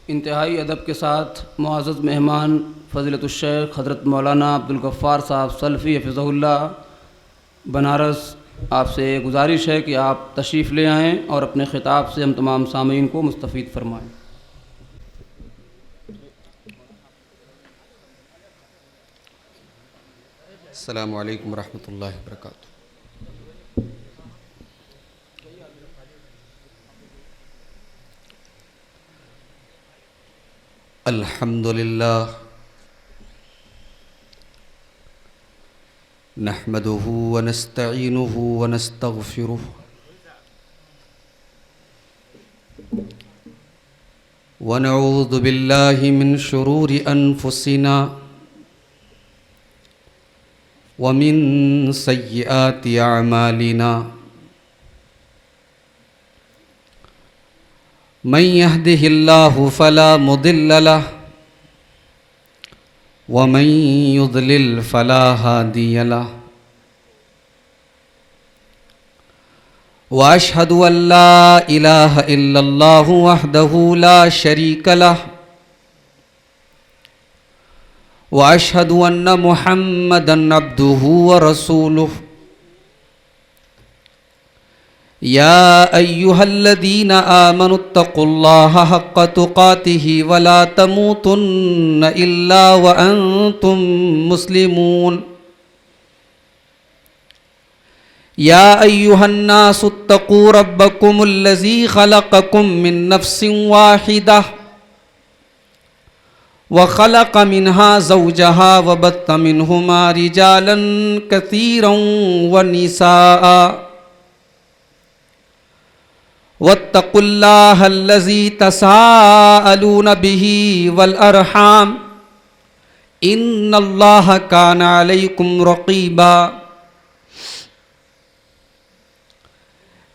انتہائی ادب کے ساتھ معزز مہمان فضیلت الشیخ حضرت مولانا عبدالغفار صاحب سلفی حفظہ اللہ بنارس، آپ سے گزارش ہے کہ آپ تشریف لے آئیں اور اپنے خطاب سے ہم تمام سامعین کو مستفید فرمائیں۔ السلام علیکم ورحمۃ اللہ وبرکاتہ۔ الحمد للہ نحمده ونستعینه ونستغفره ونعوذ باللہ من شرور انفسنا ومن سیئات اعمالنا من يهده الله فلا مضل له ومن يضلل فلا هادي له واشهد ان لا اله الا الله وحده لا شريك له واشهد ان محمدا عبده ورسوله يا أيها الذين آمنوا اتقوا الله حق تقاته ولا تموتن إلا وأنتم مسلمون يا أيها الناس اتقوا ربكم الذي خلقكم من نفس واحدة وخلق منها زوجها وبث منهما رجالا كثيرا ونساء واتقوا الله الذي تساءلون به والأرحام إن الله كان عليكم رقيبا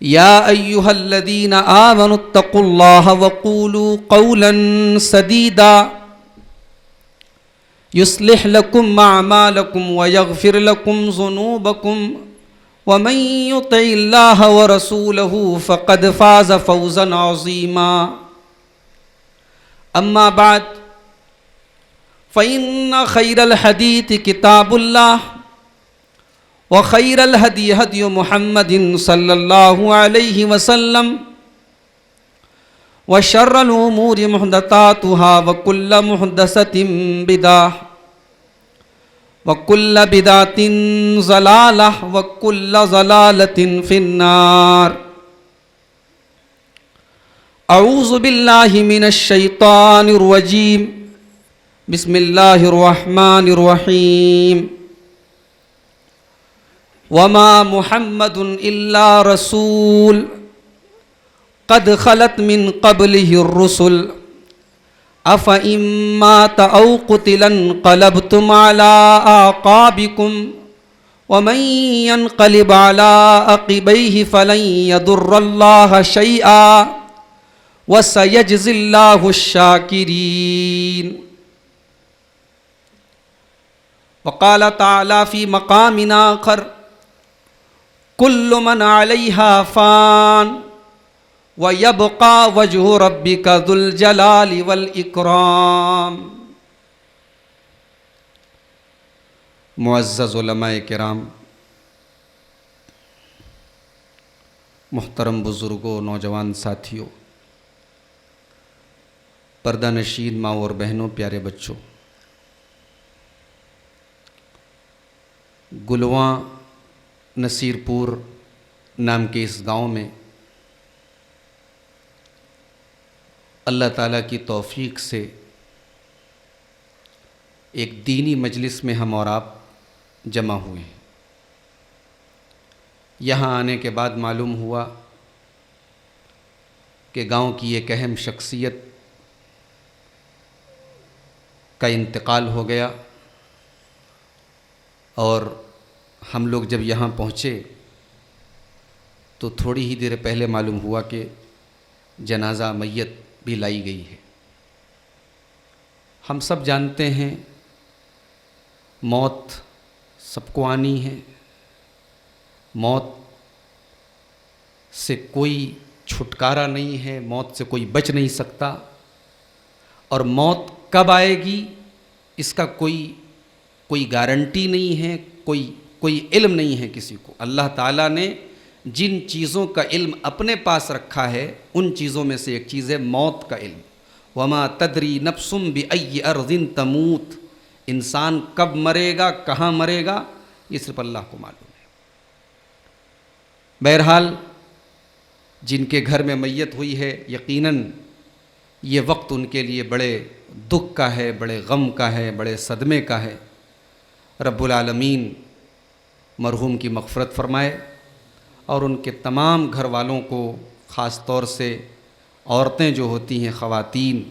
يا أيها الذين آمنوا اتقوا الله وقولوا قولا سديدا يصلح لكم أعمالكم ويغفر لكم ذنوبكم ومن يطع الله ورسوله فقد فاز فوزا عظيما أما بعد فإن خير الحديث كتاب الله وخير الهدي هدي محمد صلى الله عليه وسلم وشر الأمور محدثاتها وكل محدثة بدعة وَكُلَّ بِدْعَةٍ ضَلَالَةٍ وَكُلَّ ضَلَالَةٍ فِي النَّارِ۔ اعوذ باللہ من الشیطان الرجیم، بسم اللہ الرحمن الرحیم۔ وما محمد الا رسول قد خلت من قبله الرسل أَفَإِن مَّاتَ أَوْ قُتِلَ انقلبتم على أعقابكم ومن ينقلب على عقبيه فلن يضر الله شيئا وسيجزي الله الشاكرين۔ وقال تعالى في مقام آخر: كل من عليها فان وَيَبْقَى وَجْهُ رَبِّكَ ذُو الْجَلَالِ وَالْإِكْرَامِ۔ معزز علماء کرام، محترم بزرگوں، نوجوان ساتھیوں، پردہ نشین ماں اور بہنوں، پیارے بچوں، گلواں نصیر پور نام کے اس گاؤں میں اللہ تعالیٰ کی توفیق سے ایک دینی مجلس میں ہم اور آپ جمع ہوئے ہیں۔ یہاں آنے کے بعد معلوم ہوا کہ گاؤں کی ایک اہم شخصیت کا انتقال ہو گیا، اور ہم لوگ جب یہاں پہنچے تو تھوڑی ہی دیر پہلے معلوم ہوا کہ جنازہ میت بھی لائی گئی ہے۔ ہم سب جانتے ہیں موت سب کو آنی ہے، موت سے کوئی چھٹکارا نہیں ہے، موت سے کوئی بچ نہیں سکتا۔ اور موت کب آئے گی اس کا کوئی گارنٹی نہیں ہے، کوئی علم نہیں ہے کسی کو۔ اللہ تعالیٰ نے جن چیزوں کا علم اپنے پاس رکھا ہے ان چیزوں میں سے ایک چیز ہے موت کا علم۔ وما تدری نفس بأی ارض تموت، انسان کب مرے گا، کہاں مرے گا، یہ صرف اللہ کو معلوم ہے۔ بہرحال جن کے گھر میں میت ہوئی ہے، یقیناً یہ وقت ان کے لیے بڑے دکھ کا ہے، بڑے غم کا ہے، بڑے صدمے کا ہے۔ رب العالمین مرحوم کی مغفرت فرمائے اور ان کے تمام گھر والوں کو، خاص طور سے عورتیں جو ہوتی ہیں، خواتین،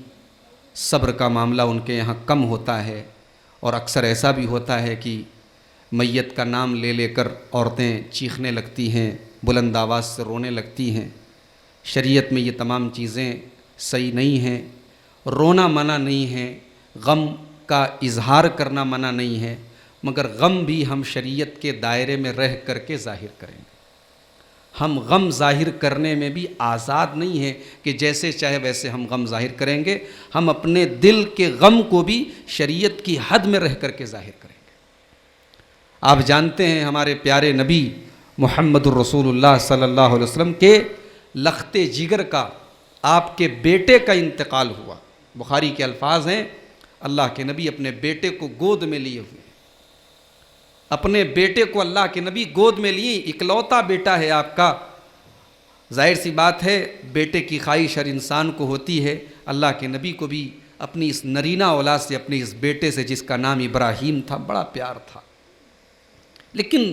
صبر کا معاملہ ان کے یہاں کم ہوتا ہے، اور اکثر ایسا بھی ہوتا ہے کہ میت کا نام لے لے کر عورتیں چیخنے لگتی ہیں، بلند آواز سے رونے لگتی ہیں۔ شریعت میں یہ تمام چیزیں صحیح نہیں ہیں۔ رونا منع نہیں ہے، غم کا اظہار کرنا منع نہیں ہے، مگر غم بھی ہم شریعت کے دائرے میں رہ کر کے ظاہر کریں گے۔ ہم غم ظاہر کرنے میں بھی آزاد نہیں ہیں کہ جیسے چاہے ویسے ہم غم ظاہر کریں گے۔ ہم اپنے دل کے غم کو بھی شریعت کی حد میں رہ کر کے ظاہر کریں گے۔ آپ جانتے ہیں ہمارے پیارے نبی محمد الرسول اللہ صلی اللہ علیہ وسلم کے لخت جگر کا، آپ کے بیٹے کا انتقال ہوا۔ بخاری کے الفاظ ہیں، اللہ کے نبی اپنے بیٹے کو گود میں لیے ہوئے، اپنے بیٹے کو اللہ کے نبی گود میں لیے، اکلوتا بیٹا ہے آپ کا۔ ظاہر سی بات ہے بیٹے کی خواہش ہر انسان کو ہوتی ہے، اللہ کے نبی کو بھی اپنی اس نرینہ اولاد سے، اپنے اس بیٹے سے جس کا نام ابراہیم تھا، بڑا پیار تھا۔ لیکن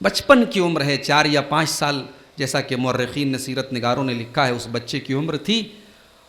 بچپن کی عمر ہے، 4 یا 5 سال، جیسا کہ مورخین نے، سیرت نگاروں نے لکھا ہے، اس بچے کی عمر تھی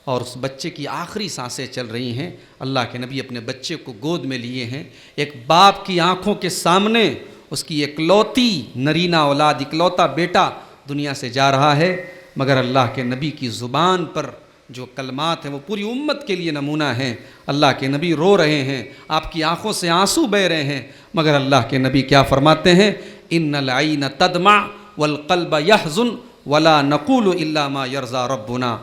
اور اس بچے کی آخری سانسیں چل رہی ہیں۔ اللہ کے نبی اپنے بچے کو گود میں لیے ہیں، ایک باپ کی آنکھوں کے سامنے اس کی اکلوتی نرینہ اولاد، اکلوتا بیٹا دنیا سے جا رہا ہے، مگر اللہ کے نبی کی زبان پر جو کلمات ہیں وہ پوری امت کے لیے نمونہ ہیں۔ اللہ کے نبی رو رہے ہیں، آپ کی آنکھوں سے آنسو بہہ رہے ہیں، مگر اللہ کے نبی کیا فرماتے ہیں؟ ان العین تدمع والقلب یحزن ولا نقول الا ما یرضی ربنا۔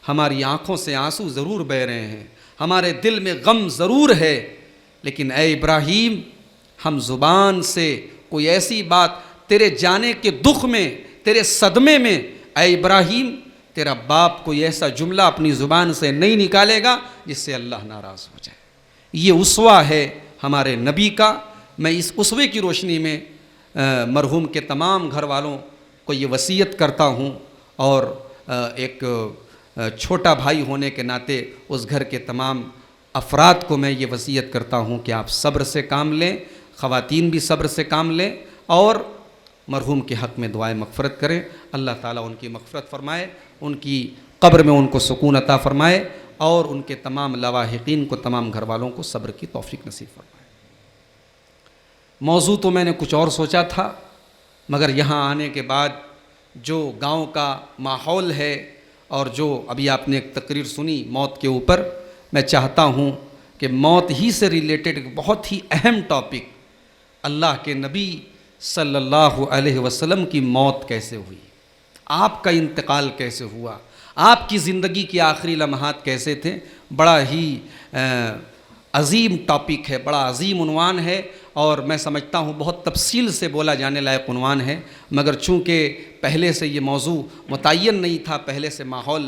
ہماری آنکھوں سے آنسو ضرور بہہ رہے ہیں، ہمارے دل میں غم ضرور ہے، لیکن اے ابراہیم، ہم زبان سے کوئی ایسی بات تیرے جانے کے دکھ میں، تیرے صدمے میں، اے ابراہیم، تیرا باپ کوئی ایسا جملہ اپنی زبان سے نہیں نکالے گا جس سے اللہ ناراض ہو جائے۔ یہ اسوہ ہے ہمارے نبی کا۔ میں اس اسوے کی روشنی میں مرحوم کے تمام گھر والوں کو یہ وصیت کرتا ہوں، اور ایک چھوٹا بھائی ہونے کے ناطے اس گھر کے تمام افراد کو میں یہ وصیت کرتا ہوں کہ آپ صبر سے کام لیں، خواتین بھی صبر سے کام لیں، اور مرحوم کے حق میں دعائیں مغفرت کریں۔ اللہ تعالیٰ ان کی مغفرت فرمائے، ان کی قبر میں ان کو سکون عطا فرمائے، اور ان کے تمام لاواحقین کو، تمام گھر والوں کو صبر کی توفیق نصیب فرمائے۔ موضوع تو میں نے کچھ اور سوچا تھا، مگر یہاں آنے کے بعد جو گاؤں کا ماحول ہے اور جو ابھی آپ نے ایک تقریر سنی موت کے اوپر، میں چاہتا ہوں کہ موت ہی سے ریلیٹڈ ایک بہت ہی اہم ٹاپک، اللہ کے نبی صلی اللہ علیہ وسلم کی موت کیسے ہوئی، آپ کا انتقال کیسے ہوا، آپ کی زندگی کے آخری لمحات کیسے تھے، بڑا ہی عظیم ٹاپک ہے، بڑا عظیم عنوان ہے، اور میں سمجھتا ہوں بہت تفصیل سے بولا جانے لائق عنوان ہے، مگر چونکہ پہلے سے یہ موضوع متعین نہیں تھا، پہلے سے ماحول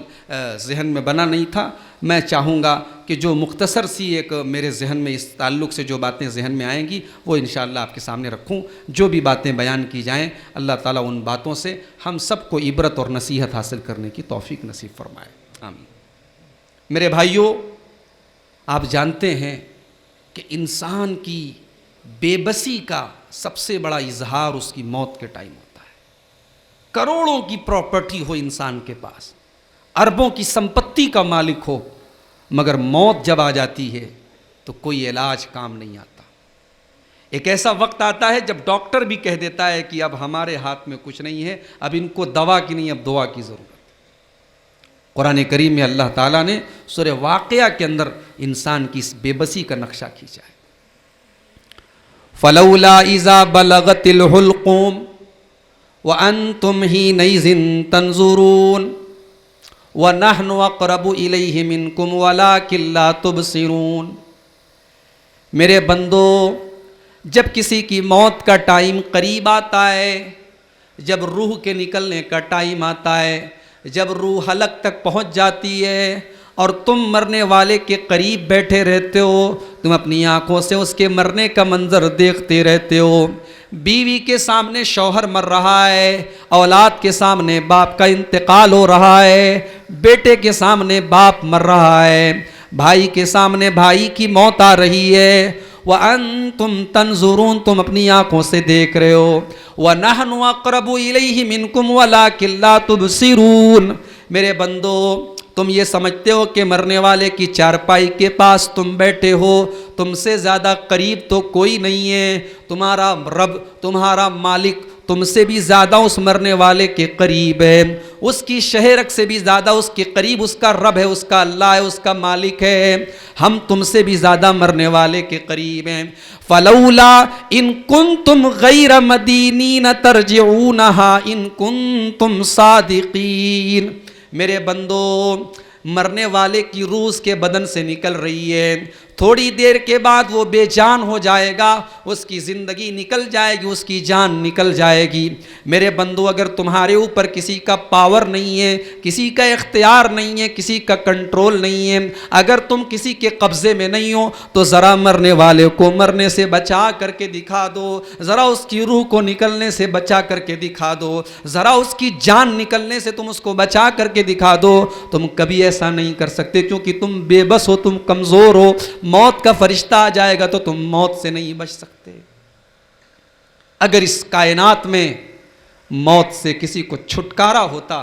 ذہن میں بنا نہیں تھا، میں چاہوں گا کہ جو مختصر سی ایک میرے ذہن میں اس تعلق سے جو باتیں ذہن میں آئیں گی وہ انشاءاللہ آپ کے سامنے رکھوں۔ جو بھی باتیں بیان کی جائیں، اللہ تعالیٰ ان باتوں سے ہم سب کو عبرت اور نصیحت حاصل کرنے کی توفیق نصیب فرمائے، آمین۔ میرے بھائیوں، آپ جانتے ہیں کہ انسان کی بے بسی کا سب سے بڑا اظہار اس کی موت کے ٹائم ہوتا ہے۔ کروڑوں کی پراپرٹی ہو انسان کے پاس، اربوں کی سمپتی کا مالک ہو، مگر موت جب آ جاتی ہے تو کوئی علاج کام نہیں آتا۔ ایک ایسا وقت آتا ہے جب ڈاکٹر بھی کہہ دیتا ہے کہ اب ہمارے ہاتھ میں کچھ نہیں ہے، اب ان کو دوا کی نہیں، اب دعا کی ضرورت۔ قرآن کریم میں اللہ تعالیٰ نے سورہ واقعہ کے اندر انسان کی اس بے بسی کا نقشہ کھینچا ہے۔ فَلَوْلَا إِذَا بَلَغَتِ الْحُلْقُومَ وَأَنْتُمْ حِينَئِذٍ تَنْظُرُونَ وَنَحْنُ أَقْرَبُ إِلَيْهِ مِنْكُمْ وَلَكِنْ لَا تُبْصِرُونَ۔ میرے بندو، جب کسی کی موت کا ٹائم قریب آتا ہے، جب روح کے نکلنے کا ٹائم آتا ہے، جب روح حلق تک پہنچ جاتی ہے اور تم مرنے والے کے قریب بیٹھے رہتے ہو، تم اپنی آنکھوں سے اس کے مرنے کا منظر دیکھتے رہتے ہو۔ بیوی کے سامنے شوہر مر رہا ہے، اولاد کے سامنے باپ کا انتقال ہو رہا ہے، بیٹے کے سامنے باپ مر رہا ہے، بھائی کے سامنے بھائی کی موت آ رہی ہے۔ وَأَنْتُمْ تَنْظُرُونَ، تم اپنی آنکھوں سے دیکھ رہے ہو۔ وَنَحْنُ أَقْرَبُ إِلَيْهِ مِنْكُمْ وَلَكِنْ لَا تُبْصِرُونَ۔ میرے بندو، تم یہ سمجھتے ہو کہ مرنے والے کی چارپائی کے پاس تم بیٹھے ہو، تم سے زیادہ قریب تو کوئی نہیں ہے۔ تمہارا رب، تمہارا مالک تم سے بھی زیادہ اس مرنے والے کے قریب ہے، اس کی شہرک سے بھی زیادہ اس کے قریب اس کا رب ہے، اس کا اللہ ہے، اس کا مالک ہے۔ ہم تم سے بھی زیادہ مرنے والے کے قریب ہیں۔ فَلَوْلَا إِن كُنتُمْ غَيْرَ مَدِينِينَ تَرْجِعُونَهَا إِن كُنتُمْ صَادِقِينَ۔ میرے بندو، مرنے والے کی روح اس کے بدن سے نکل رہی ہے، تھوڑی دیر کے بعد وہ بے جان ہو جائے گا، اس کی زندگی نکل جائے گی، اس کی جان نکل جائے گی۔ میرے بندو، اگر تمہارے اوپر کسی کا پاور نہیں ہے، کسی کا اختیار نہیں ہے، کسی کا کنٹرول نہیں ہے، اگر تم کسی کے قبضے میں نہیں ہو، تو ذرا مرنے والے کو مرنے سے بچا کر کے دکھا دو، ذرا اس کی روح کو نکلنے سے بچا کر کے دکھا دو، ذرا اس کی جان نکلنے سے تم اس کو بچا کر کے دکھا دو۔ تم کبھی ایسا نہیں کر سکتے، کیونکہ تم بے بس ہو، تم کمزور ہو۔ موت کا فرشتہ آ جائے گا تو تم موت سے نہیں بچ سکتے۔ اگر اس کائنات میں موت سے کسی کو چھٹکارا ہوتا،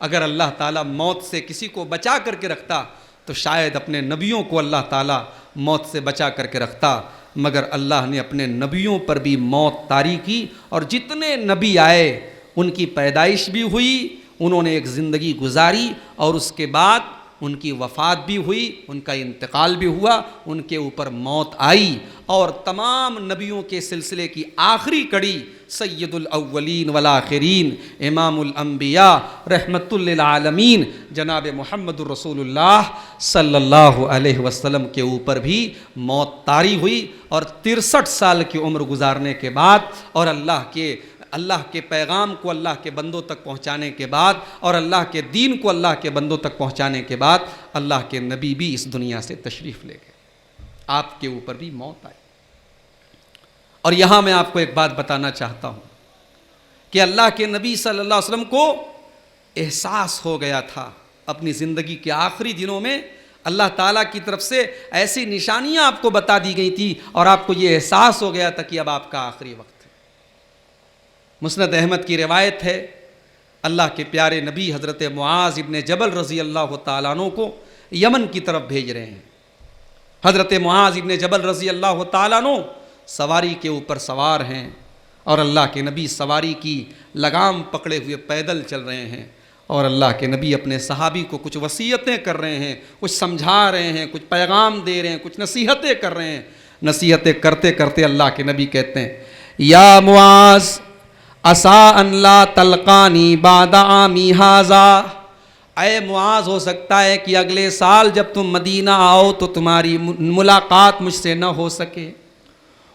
اگر اللہ تعالیٰ موت سے کسی کو بچا کر کے رکھتا، تو شاید اپنے نبیوں کو اللہ تعالیٰ موت سے بچا کر کے رکھتا، مگر اللہ نے اپنے نبیوں پر بھی موت طاری کی، اور جتنے نبی آئے ان کی پیدائش بھی ہوئی، انہوں نے ایک زندگی گزاری، اور اس کے بعد ان کی وفات بھی ہوئی، ان کا انتقال بھی ہوا، ان کے اوپر موت آئی۔ اور تمام نبیوں کے سلسلے کی آخری کڑی سید الاولین والآخرین، امام الانبیاء رحمت للعالمین جناب محمد الرسول اللہ صلی اللہ علیہ وسلم کے اوپر بھی موت طاری ہوئی، اور 63 سال کی عمر گزارنے کے بعد، اور اللہ کے پیغام کو اللہ کے بندوں تک پہنچانے کے بعد، اور اللہ کے دین کو اللہ کے بندوں تک پہنچانے کے بعد، اللہ کے نبی بھی اس دنیا سے تشریف لے گئے، آپ کے اوپر بھی موت آئی۔ اور یہاں میں آپ کو ایک بات بتانا چاہتا ہوں کہ اللہ کے نبی صلی اللہ علیہ وسلم کو احساس ہو گیا تھا اپنی زندگی کے آخری دنوں میں، اللہ تعالیٰ کی طرف سے ایسی نشانیاں آپ کو بتا دی گئی تھی، اور آپ کو یہ احساس ہو گیا تھا کہ اب آپ کا آخری وقت ہے۔ مسند احمد کی روایت ہے، اللہ کے پیارے نبی حضرت معاذ ابن جبل رضی اللہ تعالیٰ عنہ کو یمن کی طرف بھیج رہے ہیں۔ حضرت معاذ ابن جبل رضی اللہ تعالیٰ عنہ سواری کے اوپر سوار ہیں، اور اللہ کے نبی سواری کی لگام پکڑے ہوئے پیدل چل رہے ہیں، اور اللہ کے نبی اپنے صحابی کو کچھ وصیتیں کر رہے ہیں، کچھ سمجھا رہے ہیں، کچھ پیغام دے رہے ہیں، کچھ نصیحتیں کر رہے ہیں۔ نصیحتیں کرتے کرتے اللہ کے نبی کہتے ہیں، یا معاذ عسیٰ ان لا تلقانی بعد عامی ھذا، اے معاذ، ہو سکتا ہے کہ اگلے سال جب تم مدینہ آؤ تو تمہاری ملاقات مجھ سے نہ ہو سکے،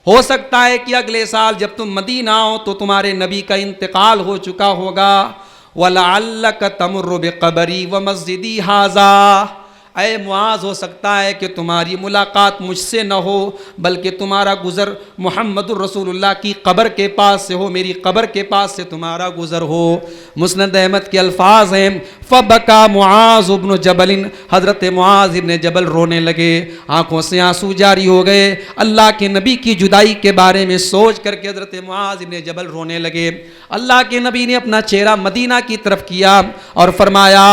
ہو سکتا ہے کہ اگلے سال جب تم مدینہ آؤ تو تمہارے نبی کا انتقال ہو چکا ہوگا، وَلَعَلَّكَ تَمُرُّ بِقَبْرِي وَمَسْجِدِي ھذا، اے معاذ، ہو سکتا ہے کہ تمہاری ملاقات مجھ سے نہ ہو، بلکہ تمہارا گزر محمد الرسول اللہ کی قبر کے پاس سے ہو، میری قبر کے پاس سے تمہارا گزر ہو۔ مسند احمد کے الفاظ ہیں، فَبَكَى مُعَاذُ بْنُ جَبَلٍ، حضرت معاذ ابن جبل رونے لگے، آنکھوں سے آنسو جاری ہو گئے، اللہ کے نبی کی جدائی کے بارے میں سوچ کر کے حضرت معاذ ابن جبل رونے لگے۔ اللہ کے نبی نے اپنا چہرہ مدینہ کی طرف کیا اور فرمایا،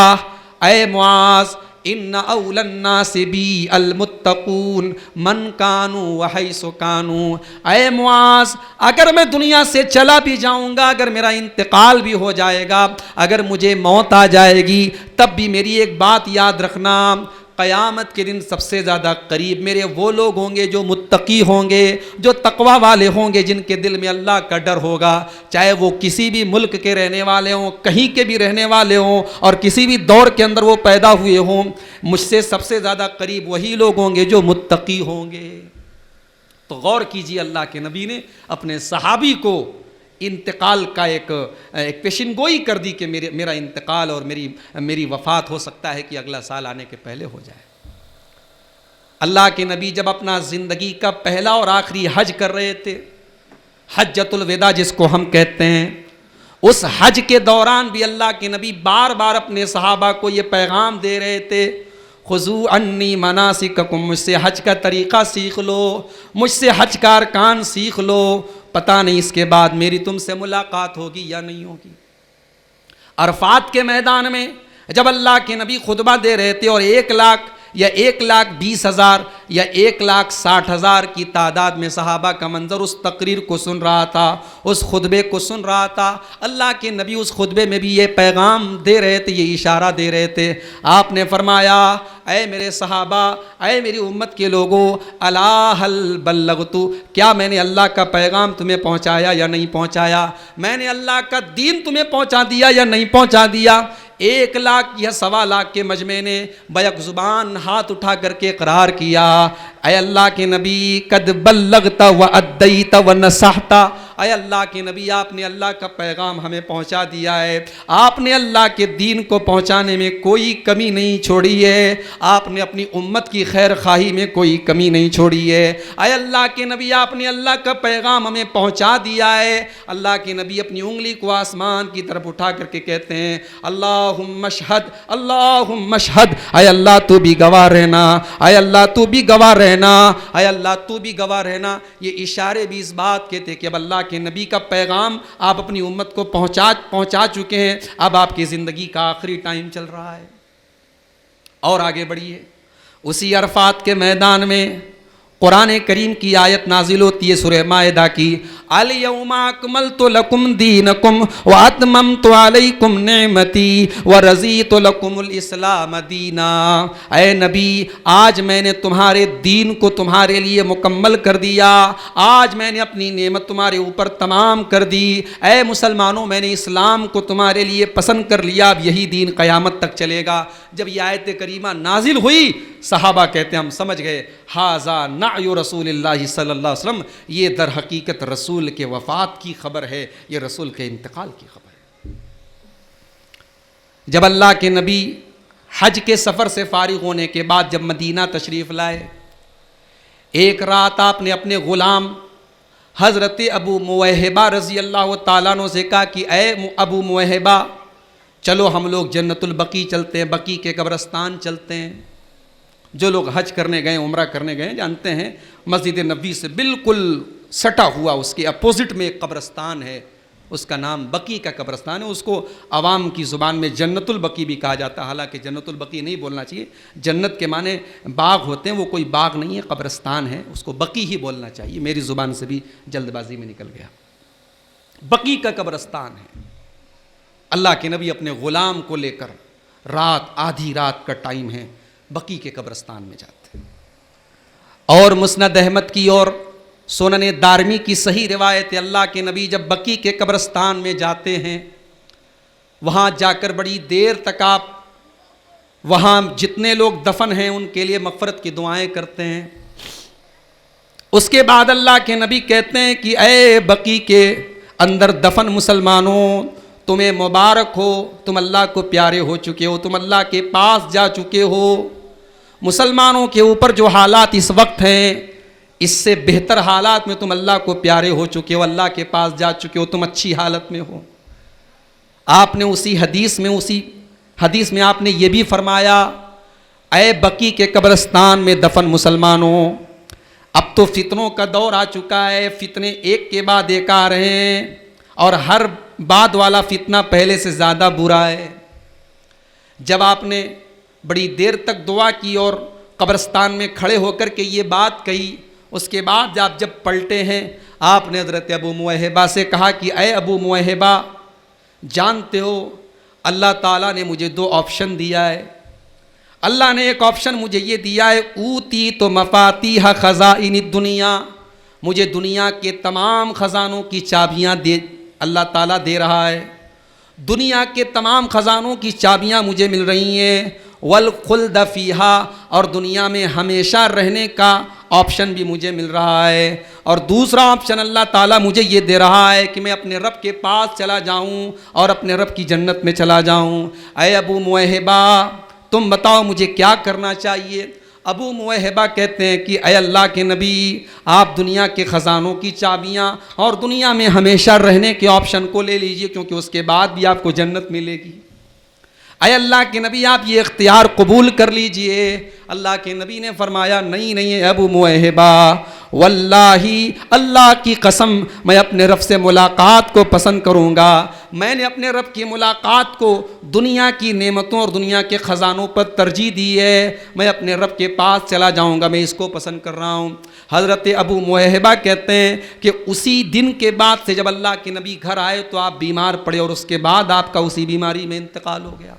اے معاذ، ان اول الناس بی المتقون من کانوا وحیث کانوا، اے معاذ، اگر میں دنیا سے چلا بھی جاؤں گا، اگر میرا انتقال بھی ہو جائے گا، اگر مجھے موت آ جائے گی، تب بھی میری ایک بات یاد رکھنا، قیامت کے دن سب سے زیادہ قریب میرے وہ لوگ ہوں گے جو متقی ہوں گے، جو تقوی والے ہوں گے، جن کے دل میں اللہ کا ڈر ہوگا، چاہے وہ کسی بھی ملک کے رہنے والے ہوں، کہیں کے بھی رہنے والے ہوں، اور کسی بھی دور کے اندر وہ پیدا ہوئے ہوں، مجھ سے سب سے زیادہ قریب وہی لوگ ہوں گے جو متقی ہوں گے۔ تو غور کیجیے، اللہ کے نبی نے اپنے صحابی کو انتقال کا ایک پیشن گوئی کر دی کہ میرا انتقال اور میری وفات ہو سکتا ہے کہ اگلا سال آنے کے پہلے ہو جائے۔ اللہ کے نبی جب اپنا زندگی کا پہلا اور آخری حج کر رہے تھے، حجۃ الوداع جس کو ہم کہتے ہیں، اس حج کے دوران بھی اللہ کے نبی بار بار اپنے صحابہ کو یہ پیغام دے رہے تھے، خذوا عنی مناسککم، مجھ سے حج کا طریقہ سیکھ لو، مجھ سے حج کا ارکان سیکھ لو، پتہ نہیں اس کے بعد میری تم سے ملاقات ہوگی یا نہیں ہوگی۔ عرفات کے میدان میں جب اللہ کے نبی خطبہ دے رہے تھے اور 1 لاکھ یا 1,20,000 یا 1,60,000 کی تعداد میں صحابہ کا منظر اس تقریر کو سن رہا تھا، اس خطبے کو سن رہا تھا، اللہ کے نبی اس خطبے میں بھی یہ پیغام دے رہے تھے، یہ اشارہ دے رہے تھے۔ آپ نے فرمایا، اے میرے صحابہ، اے میری امت کے لوگوں، الا ہل بلغت، کیا میں نے اللہ کا پیغام تمہیں پہنچایا یا نہیں پہنچایا؟ میں نے اللہ کا دین تمہیں پہنچا دیا یا نہیں پہنچا دیا؟ 1 لاکھ یا 1.25 لاکھ کے مجمع نے بیک زبان ہاتھ اٹھا کر کے اقرار کیا، اے اللہ کے نبی، قد بلغت و ادیت و نصحت، اے اللہ کے نبی آپ نے اللہ کا پیغام ہمیں پہنچا دیا ہے، آپ نے اللہ کے دین کو پہنچانے میں کوئی کمی نہیں چھوڑی ہے، آپ نے اپنی امت کی خیر خواہی میں کوئی کمی نہیں چھوڑی ہے، اے اللہ کے نبی آپ نے اللہ کا پیغام ہمیں پہنچا دیا ہے۔ اللہ کے نبی اپنی انگلی کو آسمان کی طرف اٹھا کر کے کہتے ہیں، اللہم اشہد، اللہم اشہد، اے اللہ تو بھی گواہ رہنا، اے اللہ تو بھی گواہ رہنا، اے اللہ تو بھی گواہ رہنا۔ یہ اشارے بھی اس بات کے تھے کہ اب اللہ کے نبی کا پیغام آپ اپنی امت کو پہنچا چکے ہیں، اب آپ کی زندگی کا آخری ٹائم چل رہا ہے۔ اور آگے بڑھیے، اسی عرفات کے میدان میں قرآن کریم کی آیت نازل ہوتی ہے، سورہ مائدہ کی، الیوم اکملت لکم دینکم واتممت علیکم نعمتی ورضیت لکم الاسلام دینا۔ اے نبی، آج میں نے تمہارے دین کو تمہارے لیے مکمل کر دیا، آج میں نے اپنی نعمت تمہارے اوپر تمام کر دی۔ اے مسلمانوں، میں نے اسلام کو تمہارے لیے پسند کر لیا، اب یہی دین قیامت تک چلے گا۔ جب یہ آیت کریمہ نازل ہوئی، صحابہ کہتے ہیں ہم سمجھ گئے، ھذا نعی رسول اللہ صلی اللہ علیہ وسلم، یہ در حقیقت رسول کے وفات کی خبر ہے، یہ رسول کے انتقال کی خبر ہے۔ جب اللہ کے نبی حج کے سفر سے فارغ ہونے کے بعد جب مدینہ تشریف لائے، ایک رات آپ نے اپنے غلام حضرت ابو موہبہ رضی اللہ تعالیٰ عنہ سے کہا کہ اے ابو موہبہ، چلو ہم لوگ جنت البقیع چلتے ہیں، بقیع کے قبرستان چلتے ہیں۔ جو لوگ حج کرنے گئے، عمرہ کرنے گئے، جانتے ہیں مسجد نبوی سے بالکل سٹا ہوا اس کے اپوزٹ میں ایک قبرستان ہے، اس کا نام بقیع کا قبرستان ہے۔ اس کو عوام کی زبان میں جنت البقیع بھی کہا جاتا ہے، حالانکہ جنت البقیع نہیں بولنا چاہیے، جنت کے معنی باغ ہوتے ہیں، وہ کوئی باغ نہیں ہے، قبرستان ہے، اس کو بقیع ہی بولنا چاہیے، میری زبان سے بھی جلد بازی میں نکل گیا۔ بقیع کا قبرستان ہے۔ اللہ کے نبی اپنے غلام کو لے کر رات، آدھی رات کا ٹائم ہے، بقیع کے قبرستان میں جاتے ہیں۔ اور مسند احمد کی اور سنن دارمی کی صحیح روایت ہے، اللہ کے نبی جب بقیع کے قبرستان میں جاتے ہیں، وہاں جا کر بڑی دیر تک آپ وہاں جتنے لوگ دفن ہیں ان کے لیے مغفرت کی دعائیں کرتے ہیں۔ اس کے بعد اللہ کے نبی کہتے ہیں کہ اے بقیع کے اندر دفن مسلمانوں، تمہیں مبارک ہو، تم اللہ کو پیارے ہو چکے ہو، تم اللہ کے پاس جا چکے ہو۔ مسلمانوں کے اوپر جو حالات اس وقت ہیں، اس سے بہتر حالات میں تم اللہ کو پیارے ہو چکے ہو، اللہ کے پاس جا چکے ہو، تم اچھی حالت میں ہو۔ آپ نے اسی حدیث میں آپ نے یہ بھی فرمایا، اے بقیع کے قبرستان میں دفن مسلمانوں، اب تو فتنوں کا دور آ چکا ہے، فتنے ایک کے بعد ایک آ رہے ہیں، اور ہر بعد والا فتنہ پہلے سے زیادہ برا ہے۔ جب آپ نے بڑی دیر تک دعا کی اور قبرستان میں کھڑے ہو کر کے یہ بات کہی، اس کے بعد آپ جب پلٹے ہیں، آپ نے حضرت ابو موہبہ سے کہا کہ اے ابو موہبہ، جانتے ہو اللہ تعالیٰ نے مجھے 2 آپشن دیا ہے، اللہ نے ایک آپشن مجھے یہ دیا ہے، اوتی تو مفاتیح خزائن الدنیا، مجھے دنیا کے تمام خزانوں کی چابیاں دے اللہ تعالیٰ دے رہا ہے، دنیا کے تمام خزانوں کی چابیاں مجھے مل رہی ہیں، والخلد فیہا، اور دنیا میں ہمیشہ رہنے کا آپشن بھی مجھے مل رہا ہے، اور دوسرا آپشن اللہ تعالیٰ مجھے یہ دے رہا ہے کہ میں اپنے رب کے پاس چلا جاؤں اور اپنے رب کی جنت میں چلا جاؤں۔ اے ابو موہبہ تم بتاؤ مجھے کیا کرنا چاہیے؟ ابو موہبہ کہتے ہیں کہ اے اللہ کے نبی، آپ دنیا کے خزانوں کی چابیاں اور دنیا میں ہمیشہ رہنے کے آپشن کو لے لیجئے، کیونکہ اس کے بعد بھی آپ کو جنت ملے گی۔ اے اللہ کے نبی آپ یہ اختیار قبول کر لیجئے۔ اللہ کے نبی نے فرمایا نہیں نہیں ابو موہبہ، واللہ اللہ کی قسم میں اپنے رب سے ملاقات کو پسند کروں گا، میں نے اپنے رب کی ملاقات کو دنیا کی نعمتوں اور دنیا کے خزانوں پر ترجیح دی ہے، میں اپنے رب کے پاس چلا جاؤں گا، میں اس کو پسند کر رہا ہوں۔ حضرت ابو موہبہ کہتے ہیں کہ اسی دن کے بعد سے جب اللہ کے نبی گھر آئے تو آپ بیمار پڑے، اور اس کے بعد آپ کا اسی بیماری میں انتقال ہو گیا۔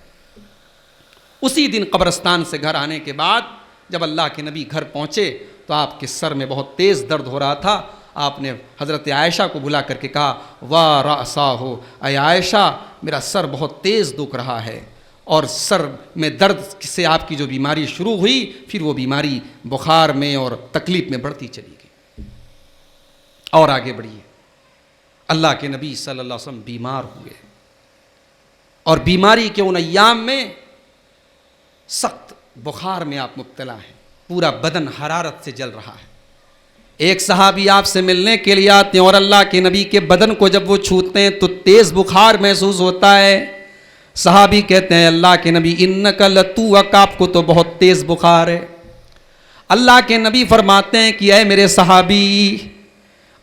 اسی دن قبرستان سے گھر آنے کے بعد جب اللہ کے نبی گھر پہنچے تو آپ کے سر میں بہت تیز درد ہو رہا تھا۔ آپ نے حضرت عائشہ کو بلا کر کے کہا واہ رأسہ، اے عائشہ میرا سر بہت تیز دکھ رہا ہے، اور سر میں درد سے آپ کی جو بیماری شروع ہوئی پھر وہ بیماری بخار میں اور تکلیف میں بڑھتی چلی گئی۔ اور آگے بڑھیے، اللہ کے نبی صلی اللہ علیہ وسلم بیمار ہوئے، اور بیماری کے ان ایام میں سخت بخار میں آپ مبتلا ہیں، پورا بدن حرارت سے جل رہا ہے۔ ایک صحابی آپ سے ملنے کے لیے آتے ہیں، اور اللہ کے نبی کے بدن کو جب وہ چھوتے ہیں تو تیز بخار محسوس ہوتا ہے۔ صحابی کہتے ہیں اللہ کے نبی انک لتوک، آپ کو تو بہت تیز بخار ہے۔ اللہ کے نبی فرماتے ہیں کہ اے میرے صحابی،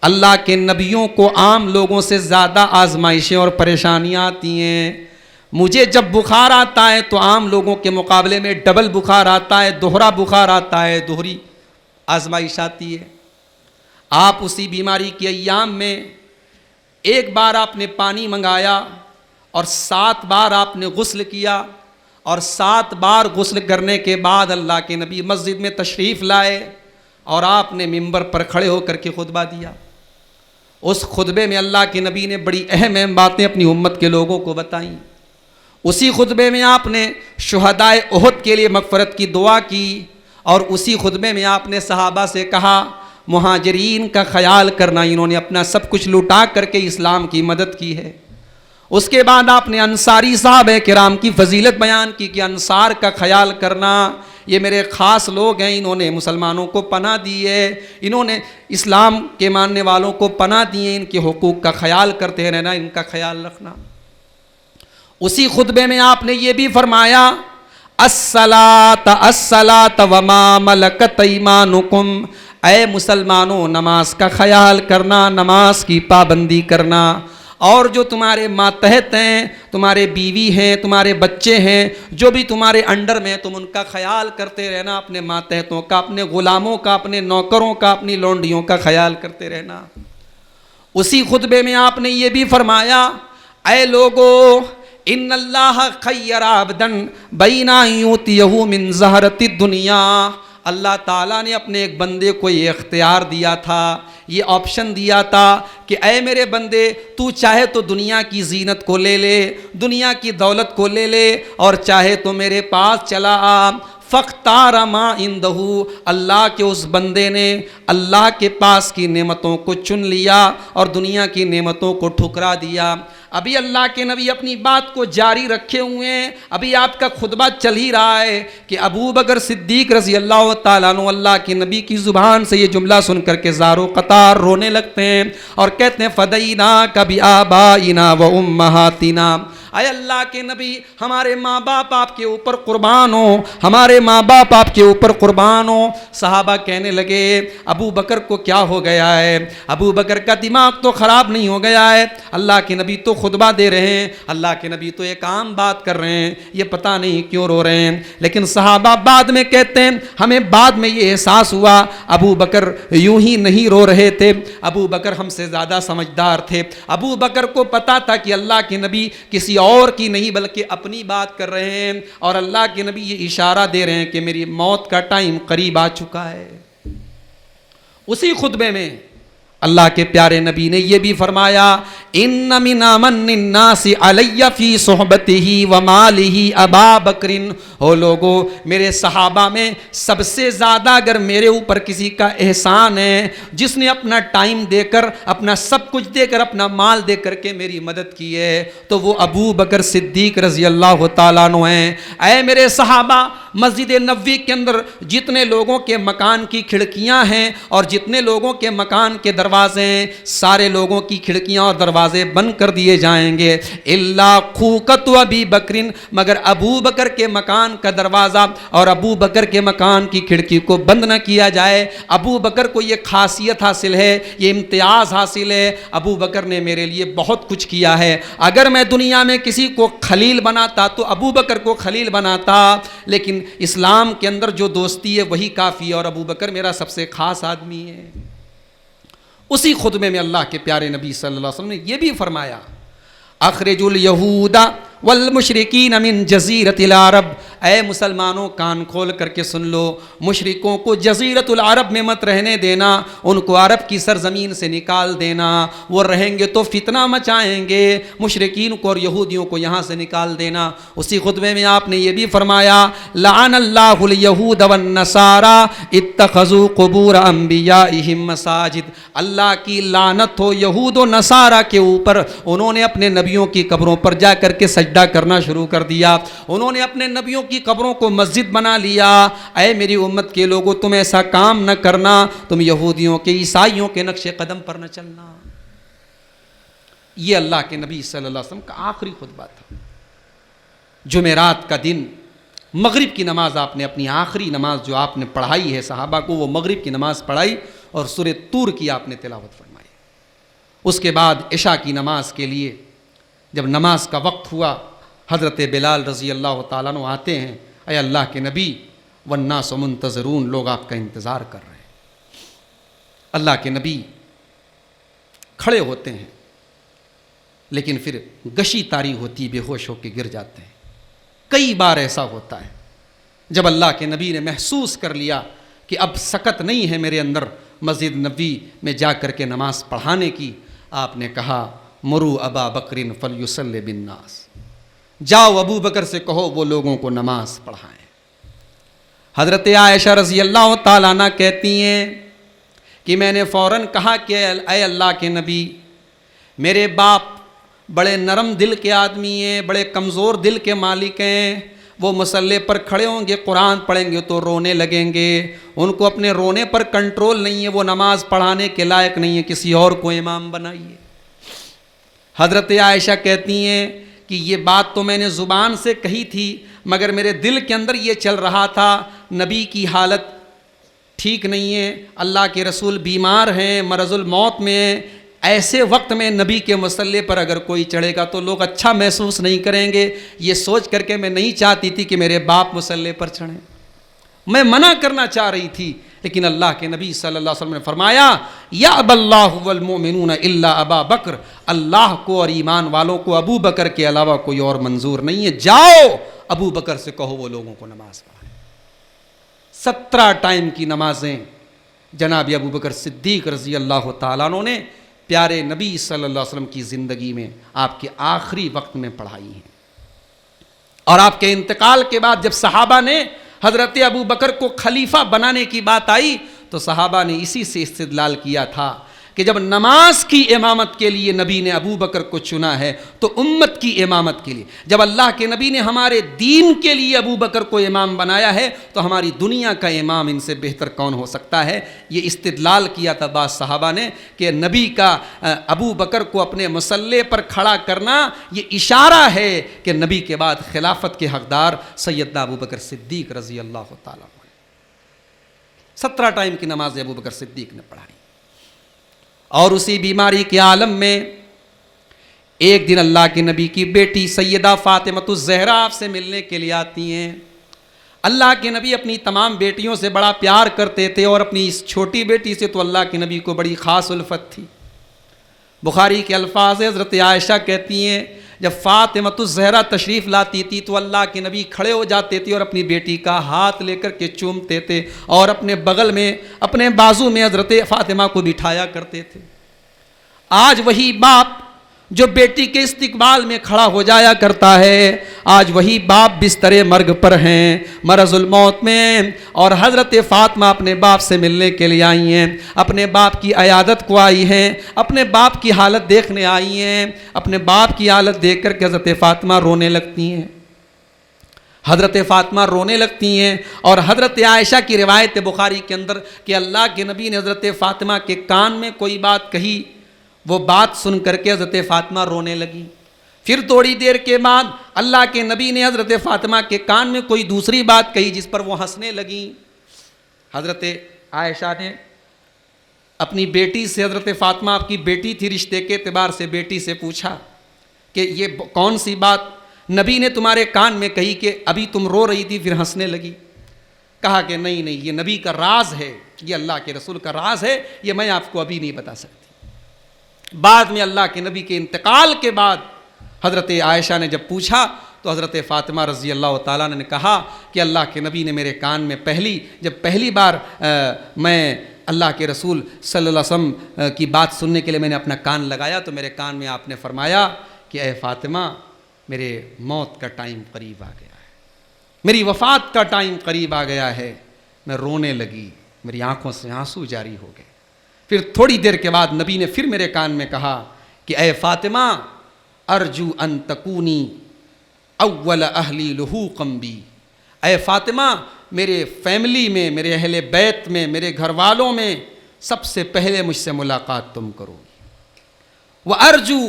اللہ کے نبیوں کو عام لوگوں سے زیادہ آزمائشیں اور پریشانیاں آتی ہیں، مجھے جب بخار آتا ہے تو عام لوگوں کے مقابلے میں ڈبل بخار آتا ہے، دوہرا بخار آتا ہے، دوہری آزمائش آتی ہے۔ آپ اسی بیماری کے ایام میں ایک بار آپ نے پانی منگایا اور 7 بار آپ نے غسل کیا، اور 7 بار غسل کرنے کے بعد اللہ کے نبی مسجد میں تشریف لائے اور آپ نے منبر پر کھڑے ہو کر کے خطبہ دیا۔ اس خطبے میں اللہ کے نبی نے بڑی اہم باتیں اپنی امت کے لوگوں کو بتائیں۔ اسی خطبے میں آپ نے شہدائے احد کے لیے مغفرت کی دعا کی، اور اسی خطبے میں آپ نے صحابہ سے کہا مہاجرین کا خیال کرنا، انہوں نے اپنا سب کچھ لٹا کر کے اسلام کی مدد کی ہے۔ اس کے بعد آپ نے انصاری صحابہ کرام کی فضیلت بیان کی کہ انصار کا خیال کرنا، یہ میرے خاص لوگ ہیں، انہوں نے مسلمانوں کو پناہ دی ہے، انہوں نے اسلام کے ماننے والوں کو پناہ دی ہے، ان کے حقوق کا خیال کرتے رہنا، ان کا خیال رکھنا۔ اسی خطبے میں آپ نے یہ بھی فرمایا الصلاۃ الصلاۃ وما ملکت ایمانکم، اے مسلمانوں نماز کا خیال کرنا، نماز کی پابندی کرنا، اور جو تمہارے ماتحت ہیں، تمہارے بیوی ہیں، تمہارے بچے ہیں، جو بھی تمہارے انڈر میں، تم ان کا خیال کرتے رہنا، اپنے ماتحتوں کا، اپنے غلاموں کا، اپنے نوکروں کا، اپنی لونڈیوں کا خیال کرتے رہنا۔ اسی خطبے میں آپ نے یہ بھی فرمایا اے لوگو ان اللہ خیر عبدا بین ان یؤتیہ من زہرۃ الدنیا، اللہ تعالیٰ نے اپنے ایک بندے کو یہ اختیار دیا تھا، یہ آپشن دیا تھا کہ اے میرے بندے تو چاہے تو دنیا کی زینت کو لے لے، دنیا کی دولت کو لے لے، اور چاہے تو میرے پاس چلا آ۔ فاختار ما عندہ، اللہ کے اس بندے نے اللہ کے پاس کی نعمتوں کو چن لیا اور دنیا کی نعمتوں کو ٹھکرا دیا۔ ابھی اللہ کے نبی اپنی بات کو جاری رکھے ہوئے ہیں، ابھی آپ کا خطبہ چل ہی رہا ہے کہ ابو بکر صدیق رضی اللہ تعالیٰ عنہ اللہ کے نبی کی زبان سے یہ جملہ سن کر کے زار و قطار رونے لگتے ہیں اور کہتے ہیں فدیناک بآبائنا و امہاتنا، اے اللہ کے نبی ہمارے ماں باپ آپ کے اوپر قربان ہوں، ہمارے ماں باپ آپ کے اوپر قربان ہوں۔ صحابہ کہنے لگے ابو بکر کو کیا ہو گیا ہے، ابو بکر کا دماغ تو خراب نہیں ہو گیا ہے، اللہ کے نبی تو خطبہ دے رہے ہیں، اللہ کے نبی تو ایک عام بات کر رہے ہیں، یہ پتہ نہیں کیوں رو رہے ہیں۔ لیکن صحابہ بعد میں کہتے ہیں ہمیں بعد میں یہ احساس ہوا ابو بکر یوں ہی نہیں رو رہے تھے، ابو بکر ہم سے زیادہ سمجھدار تھے، ابو بکر کو پتہ تھا کہ اللہ کے نبی کسی اور کی نہیں بلکہ اپنی بات کر رہے ہیں، اور اللہ کے نبی یہ اشارہ دے رہے ہیں کہ میری موت کا ٹائم قریب آ چکا ہے۔ اسی خطبے میں اللہ کے پیارے نبی نے یہ بھی فرمایا، ان من امن الناس علی فی صحبتہ ومالہ ابا بکر، ہو لوگو میرے صحابہ میں سب سے زیادہ اگر میرے اوپر کسی کا احسان ہے، جس نے اپنا ٹائم دے کر، اپنا سب کچھ دے کر، اپنا مال دے کر کے میری مدد کی ہے، تو وہ ابو بکر صدیق رضی اللہ تعالیٰ عنہ ہیں۔ اے میرے صحابہ، مسجد نبوی کے اندر جتنے لوگوں کے مکان کی کھڑکیاں ہیں اور جتنے لوگوں کے مکان کے دروازے ہیں، سارے لوگوں کی کھڑکیاں اور دروازے بند کر دیے جائیں گے، الا خوقت ابی بکر، مگر ابو بکر کے مکان کا دروازہ اور ابو بکر کے مکان کی کھڑکی کو بند نہ کیا جائے۔ ابو بکر کو یہ خاصیت حاصل ہے، یہ امتیاز حاصل ہے، ابو بکر نے میرے لیے بہت کچھ کیا ہے۔ اگر میں دنیا میں کسی کو خلیل بناتا تو ابو بکر کو خلیل بناتا، لیکن اسلام کے اندر جو دوستی ہے وہی کافی ہے، اور ابو بکر میرا سب سے خاص آدمی ہے۔ اسی خطبے میں اللہ کے پیارے نبی صلی اللہ علیہ وسلم نے یہ بھی فرمایا، اخرجوا اليہود والمشرکین من جزیرۃ العرب، اے مسلمانوں کان کھول کر کے سن لو، مشرکوں کو جزیرۃ العرب میں مت رہنے دینا، ان کو عرب کی سرزمین سے نکال دینا، وہ رہیں گے تو فتنہ مچائیں گے، مشرکین کو اور یہودیوں کو یہاں سے نکال دینا۔ اسی خطبے میں آپ نے یہ بھی فرمایا، لعن اللہ الیہود والنصارى اتخذوا قبور انبیائہم مساجد، اللہ کی لعنت ہو یہود و نصارہ کے اوپر، انہوں نے اپنے نبیوں کی قبروں پر جا کر کے سجدہ کرنا شروع کر دیا، انہوں نے اپنے نبیوں کی قبروں کو مسجد بنا لیا۔ اے میری امت کے لوگوں، تم ایسا کام نہ کرنا، تم یہودیوں کے عیسائیوں کے نقش قدم پر نہ چلنا۔ یہ اللہ کے نبی صلی اللہ علیہ وسلم کا آخری خطبہ تھا۔ جمعرات کا دن مغرب کی نماز آپ نے، اپنی آخری نماز جو آپ نے پڑھائی ہے صحابہ کو، وہ مغرب کی نماز پڑھائی اور سورہ طور کی آپ نے تلاوت فرمائی۔ اس کے بعد عشاء کی نماز کے لیے جب نماز کا وقت ہوا، حضرت بلال رضی اللہ تعالیٰ عنہ آتے ہیں، اے اللہ کے نبی، والناس منتظرون، لوگ آپ کا انتظار کر رہے ہیں۔ اللہ کے نبی کھڑے ہوتے ہیں، لیکن پھر گشی طاری ہوتی، بے ہوش ہو کے گر جاتے ہیں۔ کئی بار ایسا ہوتا ہے جب اللہ کے نبی نے محسوس کر لیا کہ اب سکت نہیں ہے میرے اندر مسجد نبوی میں جا کر کے نماز پڑھانے کی، آپ نے کہا، مرو ابا بکر فلیصلی بالناس، جاؤ ابو بکر سے کہو وہ لوگوں کو نماز پڑھائیں۔ حضرت عائشہ رضی اللہ تعالیٰ عنہ کہتی ہیں کہ میں نے فوراً کہا کہ اے اللہ کے نبی، میرے باپ بڑے نرم دل کے آدمی ہیں، بڑے کمزور دل کے مالک ہیں، وہ مصلی پر کھڑے ہوں گے، قرآن پڑھیں گے تو رونے لگیں گے، ان کو اپنے رونے پر کنٹرول نہیں ہے، وہ نماز پڑھانے کے لائق نہیں ہے، کسی اور کو امام بنائیے۔ حضرت عائشہ کہتی ہیں کہ یہ بات تو میں نے زبان سے کہی تھی، مگر میرے دل کے اندر یہ چل رہا تھا، نبی کی حالت ٹھیک نہیں ہے، اللہ کے رسول بیمار ہیں، مرض الموت میں ہیں، ایسے وقت میں نبی کے مصلی پر اگر کوئی چڑھے گا تو لوگ اچھا محسوس نہیں کریں گے، یہ سوچ کر کے میں نہیں چاہتی تھی کہ میرے باپ مصلی پر چڑھیں، میں منع کرنا چاہ رہی تھی، لیکن اللہ کے نبی صلی اللہ علیہ وسلم نے فرمایا، یأبی اللہ والمؤمنون الا ابا بکر، اللہ کو اور ایمان والوں کو ابو بکر کے علاوہ کوئی اور منظور نہیں ہے، جاؤ ابو بکر سے کہو وہ لوگوں کو نماز پڑھائیں۔ 17 ٹائم کی نمازیں جناب ابو بکر صدیق رضی اللہ تعالیٰ عنہ نے پیارے نبی صلی اللہ علیہ وسلم کی زندگی میں آپ کے آخری وقت میں پڑھائی ہیں۔ اور آپ کے انتقال کے بعد جب صحابہ نے حضرت ابو بکر کو خلیفہ بنانے کی بات آئی تو صحابہ نے اسی سے استدلال کیا تھا کہ جب نماز کی امامت کے لیے نبی نے ابو بکر کو چنا ہے تو امت کی امامت کے لیے، جب اللہ کے نبی نے ہمارے دین کے لیے ابو بکر کو امام بنایا ہے تو ہماری دنیا کا امام ان سے بہتر کون ہو سکتا ہے۔ یہ استدلال کیا تھا بعض صحابہ نے کہ نبی کا ابو بکر کو اپنے مصلی پر کھڑا کرنا یہ اشارہ ہے کہ نبی کے بعد خلافت کے حقدار سیدنا ابو بکر صدیق رضی اللہ تعالیٰ عنہ۔ 17 ٹائم کی نماز ابو بکر صدیق نے پڑھائی۔ اور اسی بیماری کے عالم میں ایک دن اللہ کے نبی کی بیٹی سیدہ فاطمۃ الزہرا آپ سے ملنے کے لیے آتی ہیں۔ اللہ کے نبی اپنی تمام بیٹیوں سے بڑا پیار کرتے تھے اور اپنی اس چھوٹی بیٹی سے تو اللہ کے نبی کو بڑی خاص الفت تھی۔ بخاری کے الفاظ حضرت عائشہ کہتی ہیں جب فاطمۃ الزہرا تشریف لاتی تھی تو اللہ کے نبی کھڑے ہو جاتے تھے اور اپنی بیٹی کا ہاتھ لے کر کے چومتے تھے اور اپنے بغل میں اپنے بازو میں حضرت فاطمہ کو بٹھایا کرتے تھے۔ آج وہی باپ جو بیٹی کے استقبال میں کھڑا ہو جایا کرتا ہے، آج وہی باپ بستر مرگ پر ہیں، مرض الموت میں، اور حضرت فاطمہ اپنے باپ سے ملنے کے لیے آئی ہیں، اپنے باپ کی عیادت کو آئی ہیں، اپنے باپ کی حالت دیکھنے آئی ہیں۔ اپنے باپ کی حالت دیکھ کر کے حضرت فاطمہ رونے لگتی ہیں، حضرت فاطمہ رونے لگتی ہیں۔ اور حضرت عائشہ کی روایت بخاری کے اندر کہ اللہ کے نبی نے حضرت فاطمہ کے کان میں کوئی بات کہی، وہ بات سن کر کے حضرت فاطمہ رونے لگی۔ پھر تھوڑی دیر کے بعد اللہ کے نبی نے حضرت فاطمہ کے کان میں کوئی دوسری بات کہی جس پر وہ ہنسنے لگیں۔ حضرت عائشہ نے اپنی بیٹی سے، حضرت فاطمہ آپ کی بیٹی تھی رشتے کے اعتبار سے، بیٹی سے پوچھا کہ یہ کون سی بات نبی نے تمہارے کان میں کہی کہ ابھی تم رو رہی تھی پھر ہنسنے لگی؟ کہا کہ نہیں یہ نبی کا راز ہے، یہ اللہ کے رسول کا راز ہے، یہ میں آپ کو ابھی نہیں بتا سکتی۔ بعد میں اللہ کے نبی کے انتقال کے بعد حضرت عائشہ نے جب پوچھا تو حضرت فاطمہ رضی اللہ تعالیٰ نے کہا کہ اللہ کے نبی نے میرے کان میں جب پہلی بار میں اللہ کے رسول صلی اللہ علیہ وسلم کی بات سننے کے لیے میں نے اپنا کان لگایا تو میرے کان میں آپ نے فرمایا کہ اے فاطمہ میرے موت کا ٹائم قریب آ گیا ہے، میری وفات کا ٹائم قریب آ گیا ہے۔ میں رونے لگی، میری آنکھوں سے آنسو جاری ہو گئے۔ پھر تھوڑی دیر کے بعد نبی نے پھر میرے کان میں کہا کہ اے فاطمہ ارجو ان تکونی اول اہلی لحوقا بی، اے فاطمہ میرے فیملی میں، میرے اہل بیت میں، میرے گھر والوں میں سب سے پہلے مجھ سے ملاقات تم کرو گی۔ وَأَرْجُو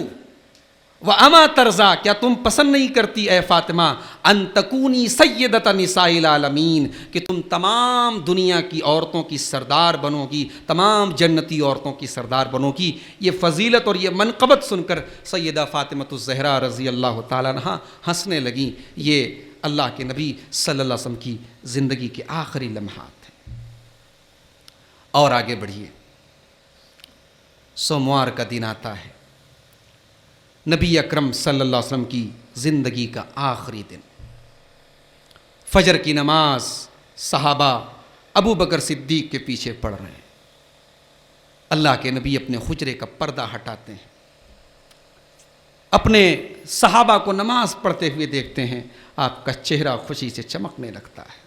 وَأَمَا تَرْضَىٰ، کیا تم پسند نہیں کرتی اے فاطمہ ان تکونی سیدۃ نساء العالمین، کہ تم تمام دنیا کی عورتوں کی سردار بنو گی، تمام جنتی عورتوں کی سردار بنو گی۔ یہ فضیلت اور یہ منقبت سن کر سیدہ فاطمۃ الزہرا رضی اللہ تعالیٰ عنہا ہنسنے لگیں۔ یہ اللہ کے نبی صلی اللہ علیہ وسلم کی زندگی کے آخری لمحات ہیں۔ اور آگے بڑھیے، سوموار کا دن آتا ہے، نبی اکرم صلی اللہ علیہ وسلم کی زندگی کا آخری دن۔ فجر کی نماز صحابہ ابو بکر صدیق کے پیچھے پڑھ رہے ہیں۔ اللہ کے نبی اپنے حجرے کا پردہ ہٹاتے ہیں، اپنے صحابہ کو نماز پڑھتے ہوئے دیکھتے ہیں، آپ کا چہرہ خوشی سے چمکنے لگتا ہے۔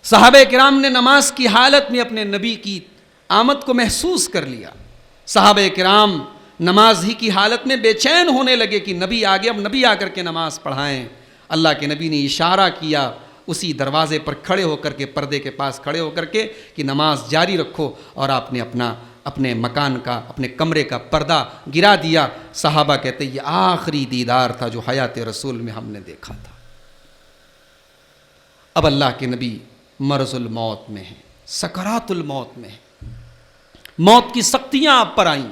صحابہ کرام نے نماز کی حالت میں اپنے نبی کی آمد کو محسوس کر لیا۔ صحابہ کرام نماز ہی کی حالت میں بے چین ہونے لگے کہ نبی آگے، اب نبی آ کر کے نماز پڑھائیں۔ اللہ کے نبی نے اشارہ کیا اسی دروازے پر کھڑے ہو کر کے، پردے کے پاس کھڑے ہو کر کے کہ نماز جاری رکھو، اور آپ نے اپنے مکان کا، اپنے کمرے کا پردہ گرا دیا۔ صحابہ کہتے یہ آخری دیدار تھا جو حیات رسول میں ہم نے دیکھا تھا۔ اب اللہ کے نبی مرض الموت میں ہیں، سکرات الموت میں ہیں، موت کی سختیاں آپ پر آئیں۔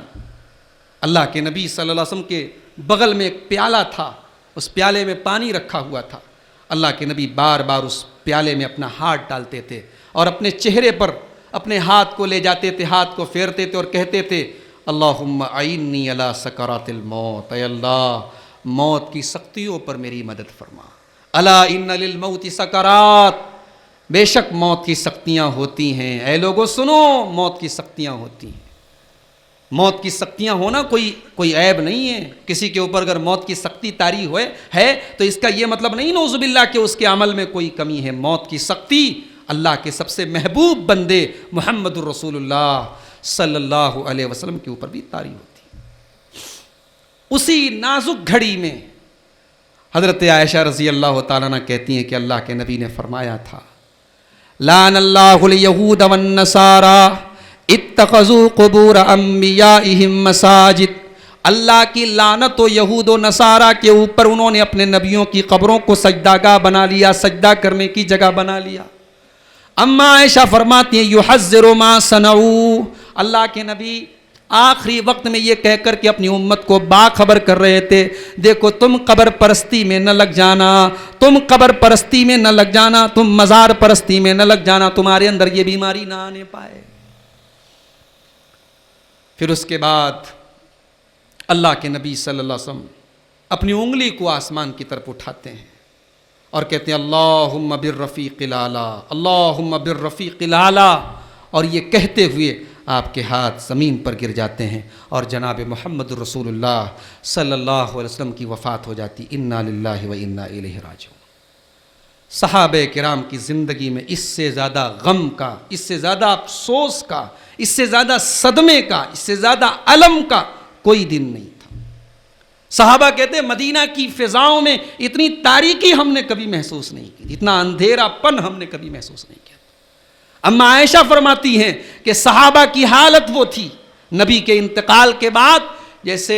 اللہ کے نبی صلی اللہ علیہ وسلم کے بغل میں ایک پیالہ تھا، اس پیالے میں پانی رکھا ہوا تھا۔ اللہ کے نبی بار بار اس پیالے میں اپنا ہاتھ ڈالتے تھے اور اپنے چہرے پر اپنے ہاتھ کو لے جاتے تھے، ہاتھ کو پھیرتے تھے اور کہتے تھے اللہم اعنی علی سکرات الموت، اے اللہ موت کی سختیوں پر میری مدد فرما۔ الا ان للموت سکرات، بے شک موت کی سختیاں ہوتی ہیں، اے لوگوں سنو موت کی سختیاں ہوتی ہیں۔ موت کی سختیاں ہونا کوئی عیب نہیں ہے۔ کسی کے اوپر اگر موت کی سختی طاری ہے تو اس کا یہ مطلب نہیں نعوذ باللہ کہ اس کے عمل میں کوئی کمی ہے۔ موت کی سختی اللہ کے سب سے محبوب بندے محمد الرسول اللہ صلی اللہ علیہ وسلم کے اوپر بھی طاری ہوتی ہے۔ اسی نازک گھڑی میں حضرت عائشہ رضی اللہ تعالیٰ عنہ کہتی ہیں کہ اللہ کے نبی نے فرمایا تھا لعن اللہ الیہود والنصارى اتخذوا قبور انبیائہم مساجد، اللہ کی لعنت و یہود و نصارہ کے اوپر، انہوں نے اپنے نبیوں کی قبروں کو سجدہ گاہ بنا لیا، سجدہ کرنے کی جگہ بنا لیا۔ اما عائشہ فرماتی ہیں یحذر ما صنعوا، اللہ کے نبی آخری وقت میں یہ کہہ کر کہ اپنی امت کو باخبر کر رہے تھے، دیکھو تم قبر پرستی میں نہ لگ جانا، تم قبر پرستی میں نہ لگ جانا، تم مزار پرستی میں نہ لگ جانا، تمہارے اندر یہ بیماری نہ آنے پائے۔ پھر اس کے بعد اللہ کے نبی صلی اللہ علیہ وسلم اپنی انگلی کو آسمان کی طرف اٹھاتے ہیں اور کہتے ہیں اللہم بالرفیق الاعلی، اللہم بالرفیق الاعلی، اور یہ کہتے ہوئے آپ کے ہاتھ زمین پر گر جاتے ہیں اور جناب محمد رسول اللہ صلی اللہ علیہ وسلم کی وفات ہو جاتی۔ انا للہ و انا الیہ راجعون۔ صحابہ کرام کی زندگی میں اس سے زیادہ غم کا، اس سے زیادہ افسوس کا، اس سے زیادہ صدمے کا، اس سے زیادہ الم کا کوئی دن نہیں تھا۔ صحابہ کہتے ہیں مدینہ کی فضاؤں میں اتنی تاریکی ہم نے کبھی محسوس نہیں کی، اتنا اندھیرا پن ہم نے کبھی محسوس نہیں کیا۔ اما عائشہ فرماتی ہیں کہ صحابہ کی حالت وہ تھی نبی کے انتقال کے بعد جیسے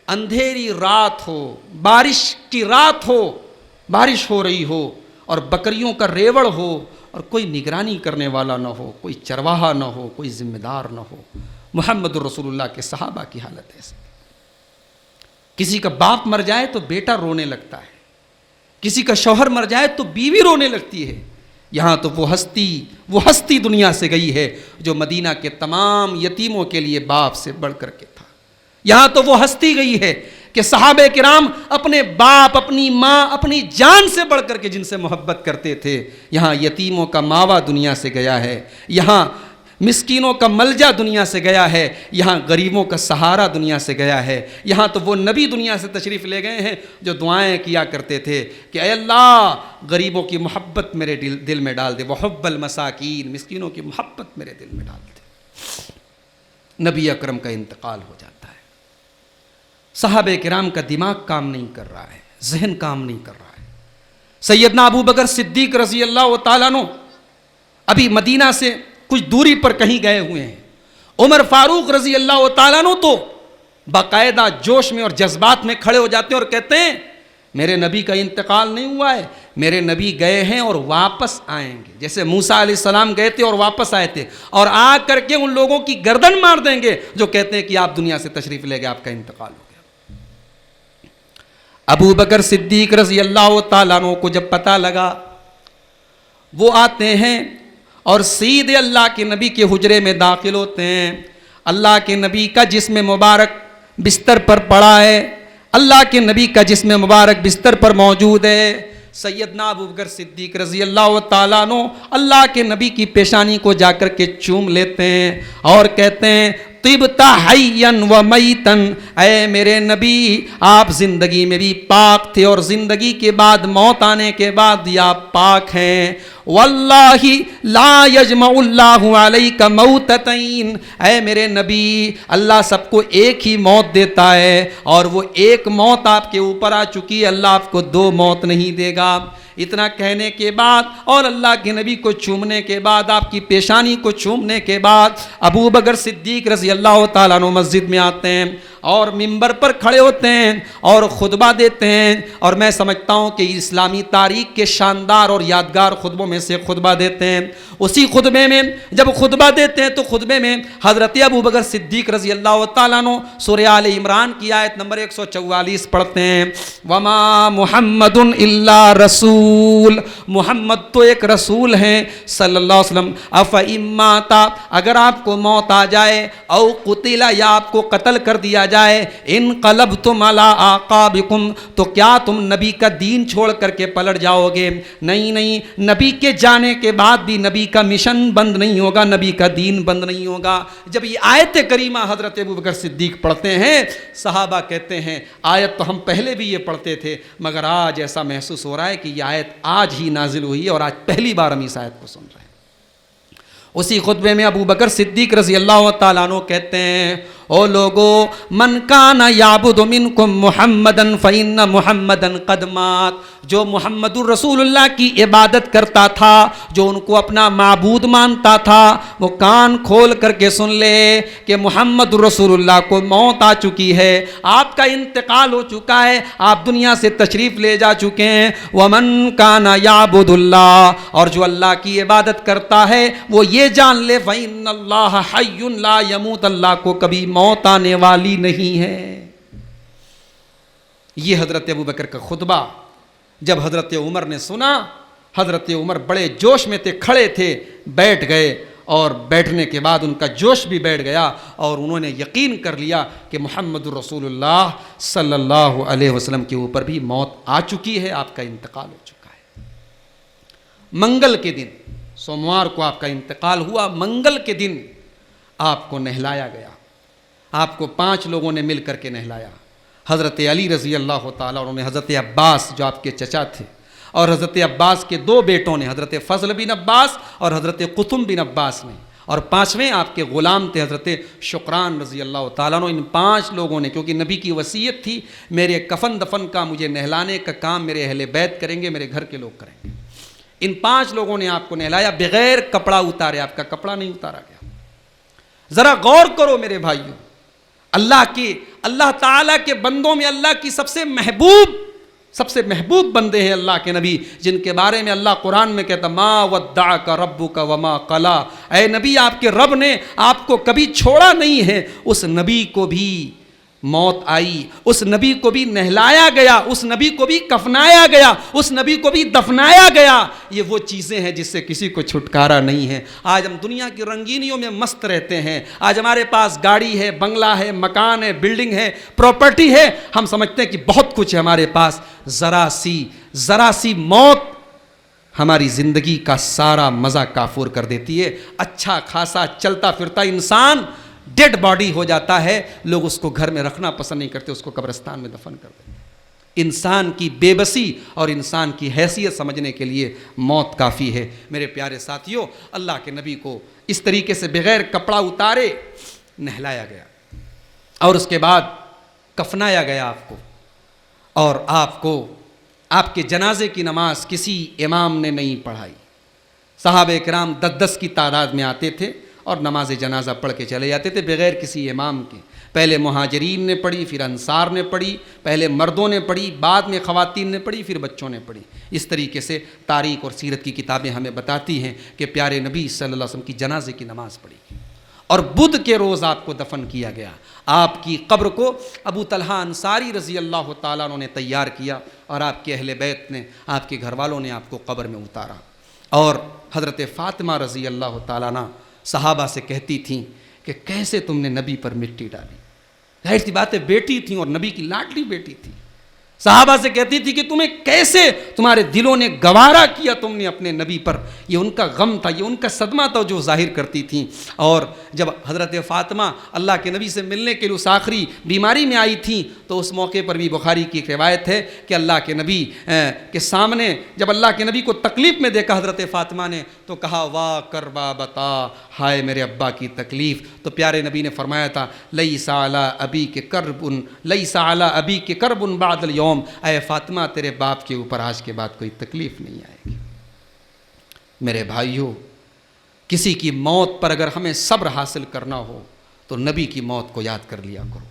اندھیری رات ہو، بارش کی رات ہو، بارش ہو رہی ہو اور بکریوں کا ریوڑ ہو اور کوئی نگرانی کرنے والا نہ ہو، کوئی چرواہا نہ ہو، کوئی ذمہ دار نہ ہو۔ محمد رسول اللہ کے صحابہ کی حالت ایسی۔ کسی کا باپ مر جائے تو بیٹا رونے لگتا ہے، کسی کا شوہر مر جائے تو بیوی رونے لگتی ہے۔ یہاں تو وہ ہستی دنیا سے گئی ہے جو مدینہ کے تمام یتیموں کے لیے باپ سے بڑھ کر کے تھا۔ یہاں تو وہ ہستی گئی ہے کہ صحابہ کرام اپنے باپ، اپنی ماں، اپنی جان سے بڑھ کر کے جن سے محبت کرتے تھے، یہاں یتیموں کا ماوا دنیا سے گیا ہے، یہاں مسکینوں کا ملجا دنیا سے گیا ہے، یہاں غریبوں کا سہارا دنیا سے گیا ہے۔ یہاں تو وہ نبی دنیا سے تشریف لے گئے ہیں جو دعائیں کیا کرتے تھے کہ اے اللہ غریبوں کی محبت میرے دل میں ڈال دے، وحب المساکین، مسکینوں کی محبت میرے دل میں ڈال دے۔ نبی اکرم کا انتقال ہو جاتا ہے، صحابہ کرام کا دماغ کام نہیں کر رہا ہے، ذہن کام نہیں کر رہا ہے۔ سیدنا ابو بکر صدیق رضی اللہ تعالیٰ عنہ ابھی مدینہ سے کچھ دوری پر کہیں گئے ہوئے ہیں۔ عمر فاروق رضی اللہ تعالیٰ عنہ تو باقاعدہ جوش میں اور جذبات میں کھڑے ہو جاتے ہیں اور کہتے ہیں میرے نبی کا انتقال نہیں ہوا ہے، میرے نبی گئے ہیں اور واپس آئیں گے، جیسے موسیٰ علیہ السلام گئے تھے اور واپس آئے تھے، اور آ کر کے ان لوگوں کی گردن مار دیں گے جو کہتے ہیں کہ آپ دنیا سے تشریف لے گئے، آپ کا انتقال ہو گیا۔ ابو بکر صدیق رضی اللہ تعالیٰ عنہ کو جب پتہ لگا، وہ آتے ہیں اور سیدھے اللہ کے نبی کے حجرے میں داخل ہوتے ہیں۔ اللہ کے نبی کا جسم مبارک بستر پر پڑا ہے، اللہ کے نبی کا جسم مبارک بستر پر موجود ہے۔ سیدنا ابو بکر صدیق رضی اللہ تعالیٰ عنہ اللہ کے نبی کی پیشانی کو جا کر کے چوم لیتے ہیں اور کہتے ہیں طبتا حیاً و میتاً، اے میرے نبی آپ زندگی میں بھی پاک تھے اور زندگی کے بعد موت آنے کے بعد بھی آپ پاک ہیں۔ واللہ لا یجمع اللہ علیک موتتین، اے میرے نبی اللہ سب کو ایک ہی موت دیتا ہے اور وہ ایک موت آپ کے اوپر آ چکی ہے، اللہ آپ کو دو موت نہیں دے گا۔ اتنا کہنے کے بعد اور اللہ کے نبی کو چومنے کے بعد، آپ کی پیشانی کو چومنے کے بعد ابو بکر صدیق رضی اللہ تعالیٰ عنہ مسجد میں آتے ہیں اور منبر پر کھڑے ہوتے ہیں اور خطبہ دیتے ہیں، اور میں سمجھتا ہوں کہ اسلامی تاریخ کے شاندار اور یادگار خطبوں میں سے خطبہ دیتے ہیں۔ اسی خطبے میں جب خطبہ دیتے ہیں تو خطبے میں حضرت ابو بکر صدیق رضی اللہ تعالیٰ عنہ سورہ آل عمران کی آیت نمبر 144 پڑھتے ہیں، وما محمد الا رسول، محمد تو ایک رسول ہیں صلی اللہ علیہ وسلم، افئماتا، اگر آپ کو موت آ جائے، او قتل، یا آپ کو قتل کر دیا جائے، انقلبتم علی اعقابکم، تو کیا تم نبی کا دین چھوڑ کر کے پلٹ جاؤ گے؟ نہیں نہیں، نبی کے جانے کے بعد بھی نبی کا مشن بند نہیں ہوگا، نبی کا دین بند نہیں ہوگا۔ جب یہ آیت کریمہ حضرت ابو بکر صدیق پڑھتے ہیں، صحابہ کہتے ہیں آیت تو ہم پہلے بھی یہ پڑھتے تھے مگر آج ایسا محسوس ہو رہا ہے کہ یہ آیت آج ہی نازل ہوئی ہے اور آج پہلی بار ہم اس آیت کو سن رہے ہیں۔ اسی خطبے میں ابو بکر صدیق رضی اللہ تعالیٰ عنہ کہتے ہیں او لوگو من کان یعبد منکم محمدن فإن محمدن قد مات، جو محمد الرسول اللہ کی عبادت کرتا تھا، جو ان کو اپنا معبود مانتا تھا، وہ کان کھول کر کے سن لے کہ محمد الرسول اللہ کو موت آ چکی ہے، آپ کا انتقال ہو چکا ہے، آپ دنیا سے تشریف لے جا چکے ہیں۔ ومن کان یعبد اللہ، اور جو اللہ کی عبادت کرتا ہے وہ یہ جان لے فإن اللہ حی لا یموت، اللہ کو کبھی موت آنے والی نہیں ہے۔ یہ حضرت ابو بکر کا خطبہ جب حضرت عمر نے سنا، حضرت عمر بڑے جوش میں تھے، کھڑے تھے، بیٹھ گئے اور بیٹھنے کے بعد ان کا جوش بھی بیٹھ گیا اور انہوں نے یقین کر لیا کہ محمد الرسول اللہ صلی اللہ علیہ وسلم کے اوپر بھی موت آ چکی ہے، آپ کا انتقال ہو چکا ہے۔ منگل کے دن، سوموار کو آپ کا انتقال ہوا، منگل کے دن آپ کو نہلایا گیا، آپ کو 5 لوگوں نے مل کر کے نہلایا۔ حضرت علی رضی اللہ تعالیٰ، انہوں نے حضرت عباس جو آپ کے چچا تھے، اور حضرت عباس کے 2 بیٹوں نے، حضرت فضل بن عباس اور حضرت قطم بن عباس نے، اور 5ویں آپ کے غلام تھے حضرت شکران رضی اللہ تعالیٰ عنہ۔ ان 5 لوگوں نے، کیونکہ نبی کی وصیت تھی میرے کفن دفن کا، مجھے نہلانے کا کام میرے اہل بیت کریں گے، میرے گھر کے لوگ کریں گے، ان 5 لوگوں نے آپ کو نہلایا بغیر کپڑا اتارے، آپ کا کپڑا نہیں اتارا گیا۔ ذرا غور کرو میرے بھائیوں، اللہ تعالیٰ کے بندوں میں اللہ کی سب سے محبوب بندے ہیں اللہ کے نبی، جن کے بارے میں اللہ قرآن میں کہتا ما ودعک ربک وما قلا، اے نبی آپ کے رب نے آپ کو کبھی چھوڑا نہیں ہے۔ اس نبی کو بھی موت آئی، اس نبی کو بھی نہلایا گیا، اس نبی کو بھی کفنایا گیا، اس نبی کو بھی دفنایا گیا۔ یہ وہ چیزیں ہیں جس سے کسی کو چھٹکارا نہیں ہے۔ آج ہم دنیا کی رنگینیوں میں مست رہتے ہیں، آج ہمارے پاس گاڑی ہے، بنگلہ ہے، مکان ہے، بلڈنگ ہے، پراپرٹی ہے، ہم سمجھتے ہیں کہ بہت کچھ ہے ہمارے پاس، ذرا سی موت ہماری زندگی کا سارا مزہ کافور کر دیتی ہے۔ اچھا خاصا چلتا پھرتا انسان ڈیڈ باڈی ہو جاتا ہے، لوگ اس کو گھر میں رکھنا پسند نہیں کرتے، اس کو قبرستان میں دفن کر دیتے ہیں۔ انسان کی بے بسی اور انسان کی حیثیت سمجھنے کے لیے موت کافی ہے۔ میرے پیارے ساتھیوں، اللہ کے نبی کو اس طریقے سے بغیر کپڑا اتارے نہلایا گیا، اور اس کے بعد کفنایا گیا آپ کو، اور آپ کے جنازے کی نماز کسی امام نے نہیں پڑھائی۔ صحابہ کرام 10 کی تعداد میں آتے تھے اور نماز جنازہ پڑھ کے چلے جاتے تھے بغیر کسی امام کے۔ پہلے مہاجرین نے پڑھی، پھر انصار نے پڑھی، پہلے مردوں نے پڑھی، بعد میں خواتین نے پڑھی، پھر بچوں نے پڑھی۔ اس طریقے سے تاریخ اور سیرت کی کتابیں ہمیں بتاتی ہیں کہ پیارے نبی صلی اللہ علیہ وسلم کی جنازے کی نماز پڑھی، اور بدھ کے روز آپ کو دفن کیا گیا۔ آپ کی قبر کو ابو طلحہ انصاری رضی اللہ تعالیٰ عنہ نے تیار کیا، اور آپ کے اہل بیت نے، آپ کے گھر والوں نے آپ کو قبر میں اتارا۔ اور حضرت فاطمہ رضی اللہ تعالیٰ عنہ صحابہ سے کہتی تھیں کہ کیسے تم نے نبی پر مٹی ڈالی؟ ظاہر سی بات ہے، بیٹی تھیں اور نبی کی لاڈلی بیٹی تھی۔ صحابہ سے کہتی تھی کہ تمہیں کیسے تمہارے دلوں نے گوارا کیا تم نے اپنے نبی پر۔ یہ ان کا غم تھا، یہ ان کا صدمہ تھا جو ظاہر کرتی تھیں۔ اور جب حضرت فاطمہ اللہ کے نبی سے ملنے کے لیے اس آخری بیماری میں آئی تھیں، تو اس موقع پر بھی بخاری کی ایک روایت ہے کہ اللہ کے نبی کے سامنے جب اللہ کے نبی کو تکلیف میں دیکھا حضرت فاطمہ نے، تو کہا واہ کربا بتا، ہائے میرے ابا کی تکلیف۔ تو پیارے نبی نے فرمایا تھا لیس علی ابی کے کرب بعد الیوم، اے فاطمہ تیرے باپ کے اوپر آج کے بعد کوئی تکلیف نہیں آئے گی۔ میرے بھائیوں، کسی کی موت پر اگر ہمیں صبر حاصل کرنا ہو تو نبی کی موت کو یاد کر لیا کرو،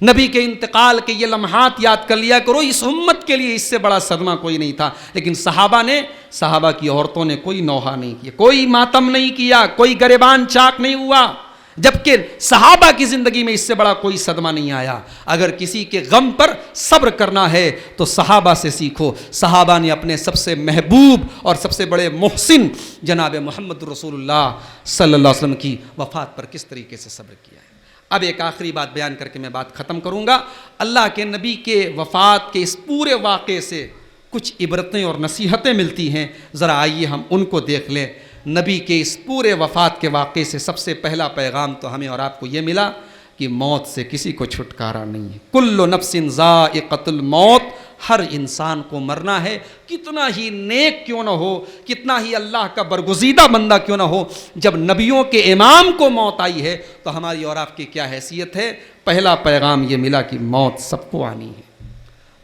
نبی کے انتقال کے یہ لمحات یاد کر لیا کرو۔ اس امت کے لیے اس سے بڑا صدمہ کوئی نہیں تھا، لیکن صحابہ کی عورتوں نے کوئی نوحہ نہیں کیا، کوئی ماتم نہیں کیا، کوئی گریبان چاک نہیں ہوا، جبکہ صحابہ کی زندگی میں اس سے بڑا کوئی صدمہ نہیں آیا۔ اگر کسی کے غم پر صبر کرنا ہے تو صحابہ سے سیکھو۔ صحابہ نے اپنے سب سے محبوب اور سب سے بڑے محسن جناب محمد رسول اللہ صلی اللہ علیہ وسلم کی وفات پر کس طریقے سے صبر کیا ہے۔ اب ایک آخری بات بیان کر کے میں بات ختم کروں گا۔ اللہ کے نبی کے وفات کے اس پورے واقعے سے کچھ عبرتیں اور نصیحتیں ملتی ہیں، ذرا آئیے ہم ان کو دیکھ لیں۔ نبی کے اس پورے وفات کے واقعے سے سب سے پہلا پیغام تو ہمیں اور آپ کو یہ ملا کہ موت سے کسی کو چھٹکارا نہیں ہے۔ کل نفس ذائقۃ الموت، ہر انسان کو مرنا ہے، کتنا ہی نیک کیوں نہ ہو، کتنا ہی اللہ کا برگزیدہ بندہ کیوں نہ ہو۔ جب نبیوں کے امام کو موت آئی ہے تو ہماری اور آپ کی کیا حیثیت ہے؟ پہلا پیغام یہ ملا کہ موت سب کو آنی ہے۔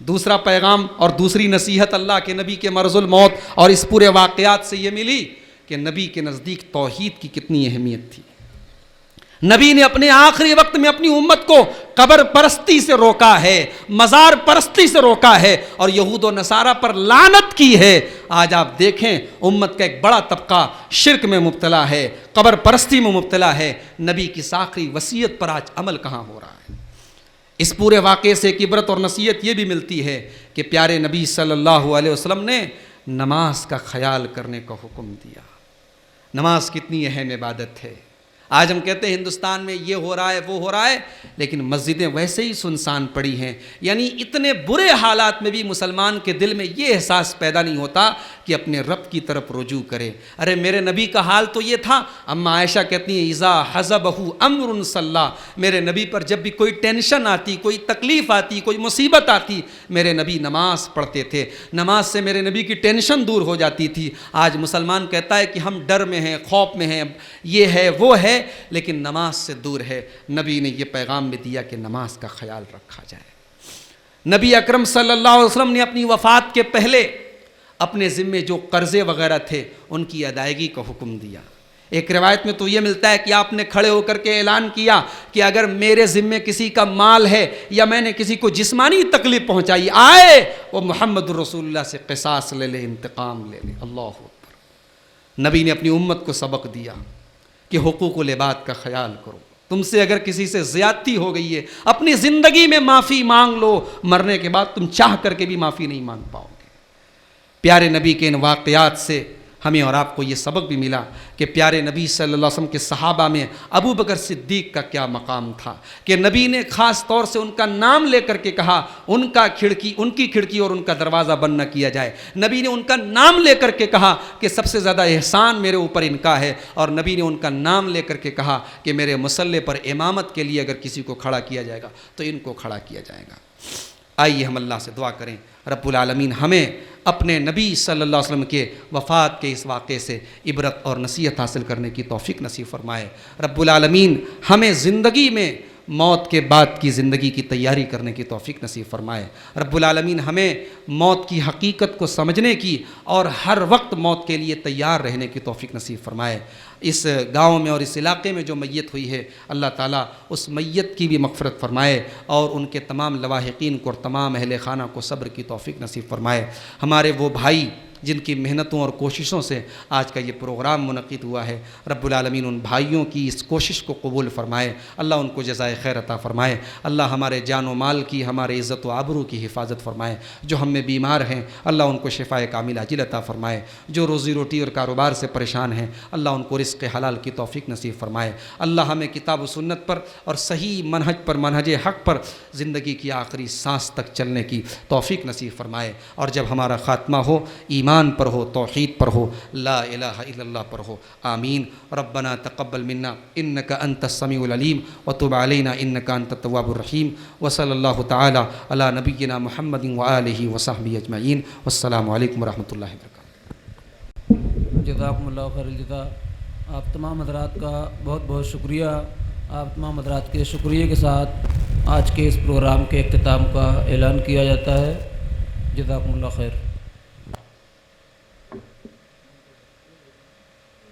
دوسرا پیغام اور دوسری نصیحت اللہ کے نبی کے مرض الموت اور اس پورے واقعات سے یہ ملی کہ نبی کے نزدیک توحید کی کتنی اہمیت تھی۔ نبی نے اپنے آخری وقت میں اپنی امت کو قبر پرستی سے روکا ہے، مزار پرستی سے روکا ہے، اور یہود و نصارہ پر لعنت کی ہے۔ آج آپ دیکھیں امت کا ایک بڑا طبقہ شرک میں مبتلا ہے، قبر پرستی میں مبتلا ہے۔ نبی کی آخری وصیت پر آج عمل کہاں ہو رہا ہے؟ اس پورے واقعے سے ایک عبرت اور نصیحت یہ بھی ملتی ہے کہ پیارے نبی صلی اللہ علیہ وسلم نے نماز کا خیال کرنے کا حکم دیا۔ نماز کتنی اہم عبادت ہے. آج ہم کہتے ہیں ہندوستان میں یہ ہو رہا ہے وہ ہو رہا ہے، لیکن مسجدیں ویسے ہی سنسان پڑی ہیں. یعنی اتنے برے حالات میں بھی مسلمان کے دل میں یہ احساس پیدا نہیں ہوتا کہ اپنے رب کی طرف رجوع کرے. ارے میرے نبی کا حال تو یہ تھا. اما عائشہ کہتی ہیں اذا حزبہ امر صلی، میرے نبی پر جب بھی کوئی ٹینشن آتی، کوئی تکلیف آتی، کوئی مصیبت آتی، میرے نبی نماز پڑھتے تھے. نماز سے میرے نبی کی ٹینشن دور ہو جاتی تھی. آج مسلمان کہتا ہے کہ ہم ڈر میں ہیں، خوف میں ہیں، یہ ہے وہ ہے، لیکن نماز سے دور ہے. نبی نے یہ پیغام بھی دیا کہ نماز کا خیال رکھا جائے. نبی اکرم صلی اللہ علیہ وسلم نے اپنی وفات کے پہلے اپنے ذمے جو قرضے وغیرہ تھے ان کی ادائیگی کا حکم دیا. ایک روایت میں تو یہ ملتا ہے کہ آپ نے کھڑے ہو کر کے اعلان کیا کہ اگر میرے ذمے کسی کا مال ہے یا میں نے کسی کو جسمانی تکلیف پہنچائی، آئے وہ محمد رسول اللہ سے قصاص لے لے، انتقام لے لے. اللہ اکبر. نبی نے اپنی امت کو سبق دیا کہ حقوق العباد کا خیال کرو. تم سے اگر کسی سے زیادتی ہو گئی ہے، اپنی زندگی میں معافی مانگ لو، مرنے کے بعد تم چاہ کر کے بھی معافی نہیں مانگ پاؤ گے. پیارے نبی کے ان واقعات سے ہمیں اور آپ کو یہ سبق بھی ملا کہ پیارے نبی صلی اللہ علیہ وسلم کے صحابہ میں ابو بکر صدیق کا کیا مقام تھا کہ نبی نے خاص طور سے ان کا نام لے کر کے کہا ان کی کھڑکی اور ان کا دروازہ بند نہ کیا جائے. نبی نے ان کا نام لے کر کے کہا کہ سب سے زیادہ احسان میرے اوپر ان کا ہے، اور نبی نے ان کا نام لے کر کے کہا کہ میرے مصلے پر امامت کے لیے اگر کسی کو کھڑا کیا جائے گا تو ان کو کھڑا کیا جائے گا. آئیے ہم اللہ سے دعا کریں رب العالمین ہمیں اپنے نبی صلی اللہ علیہ وسلم کے وفات کے اس واقعے سے عبرت اور نصیحت حاصل کرنے کی توفیق نصیب فرمائے. رب العالمین ہمیں زندگی میں موت کے بعد کی زندگی کی تیاری کرنے کی توفیق نصیب فرمائے. رب العالمین ہمیں موت کی حقیقت کو سمجھنے کی اور ہر وقت موت کے لیے تیار رہنے کی توفیق نصیب فرمائے. اس گاؤں میں اور اس علاقے میں جو میت ہوئی ہے اللہ تعالیٰ اس میت کی بھی مغفرت فرمائے اور ان کے تمام لواحقین کو اور تمام اہل خانہ کو صبر کی توفیق نصیب فرمائے. ہمارے وہ بھائی جن کی محنتوں اور کوششوں سے آج کا یہ پروگرام منعقد ہوا ہے، رب العالمین ان بھائیوں کی اس کوشش کو قبول فرمائے. اللہ ان کو جزائے خیر عطا فرمائے. اللہ ہمارے جان و مال کی، ہمارے عزت و آبرو کی حفاظت فرمائے. جو ہم میں بیمار ہیں اللہ ان کو شفائے کامل عاجل عطا فرمائے. جو روزی روٹی اور کاروبار سے پریشان ہیں اللہ ان کو رزق حلال کی توفیق نصیب فرمائے. اللہ ہمیں کتاب و سنت پر اور صحیح منہج پر، منہج حق پر زندگی کی آخری سانس تک چلنے کی توفیق نصیب فرمائے. اور جب ہمارا خاتمہ ہو ایمان پر ہو، توحید پر ہو، لا الہ الا اللہ پر ہو. آمین. ربنا تقبل منا انک انت السمیع العلیم وتب علینا انک انت التواب الرحیم. وصلی اللہ تعالی علی نبینا محمد وآلہ وصحبہ اجمعین. والسلام علیکم ورحمۃ اللہ وبرکاتہ. جزاکم اللہ خیر الجزا. آپ تمام حضرات کا بہت بہت شکریہ. آپ تمام حضرات کے شکریہ کے ساتھ آج کے اس پروگرام کے اختتام کا اعلان کیا جاتا ہے. جزاکم اللہ خیر.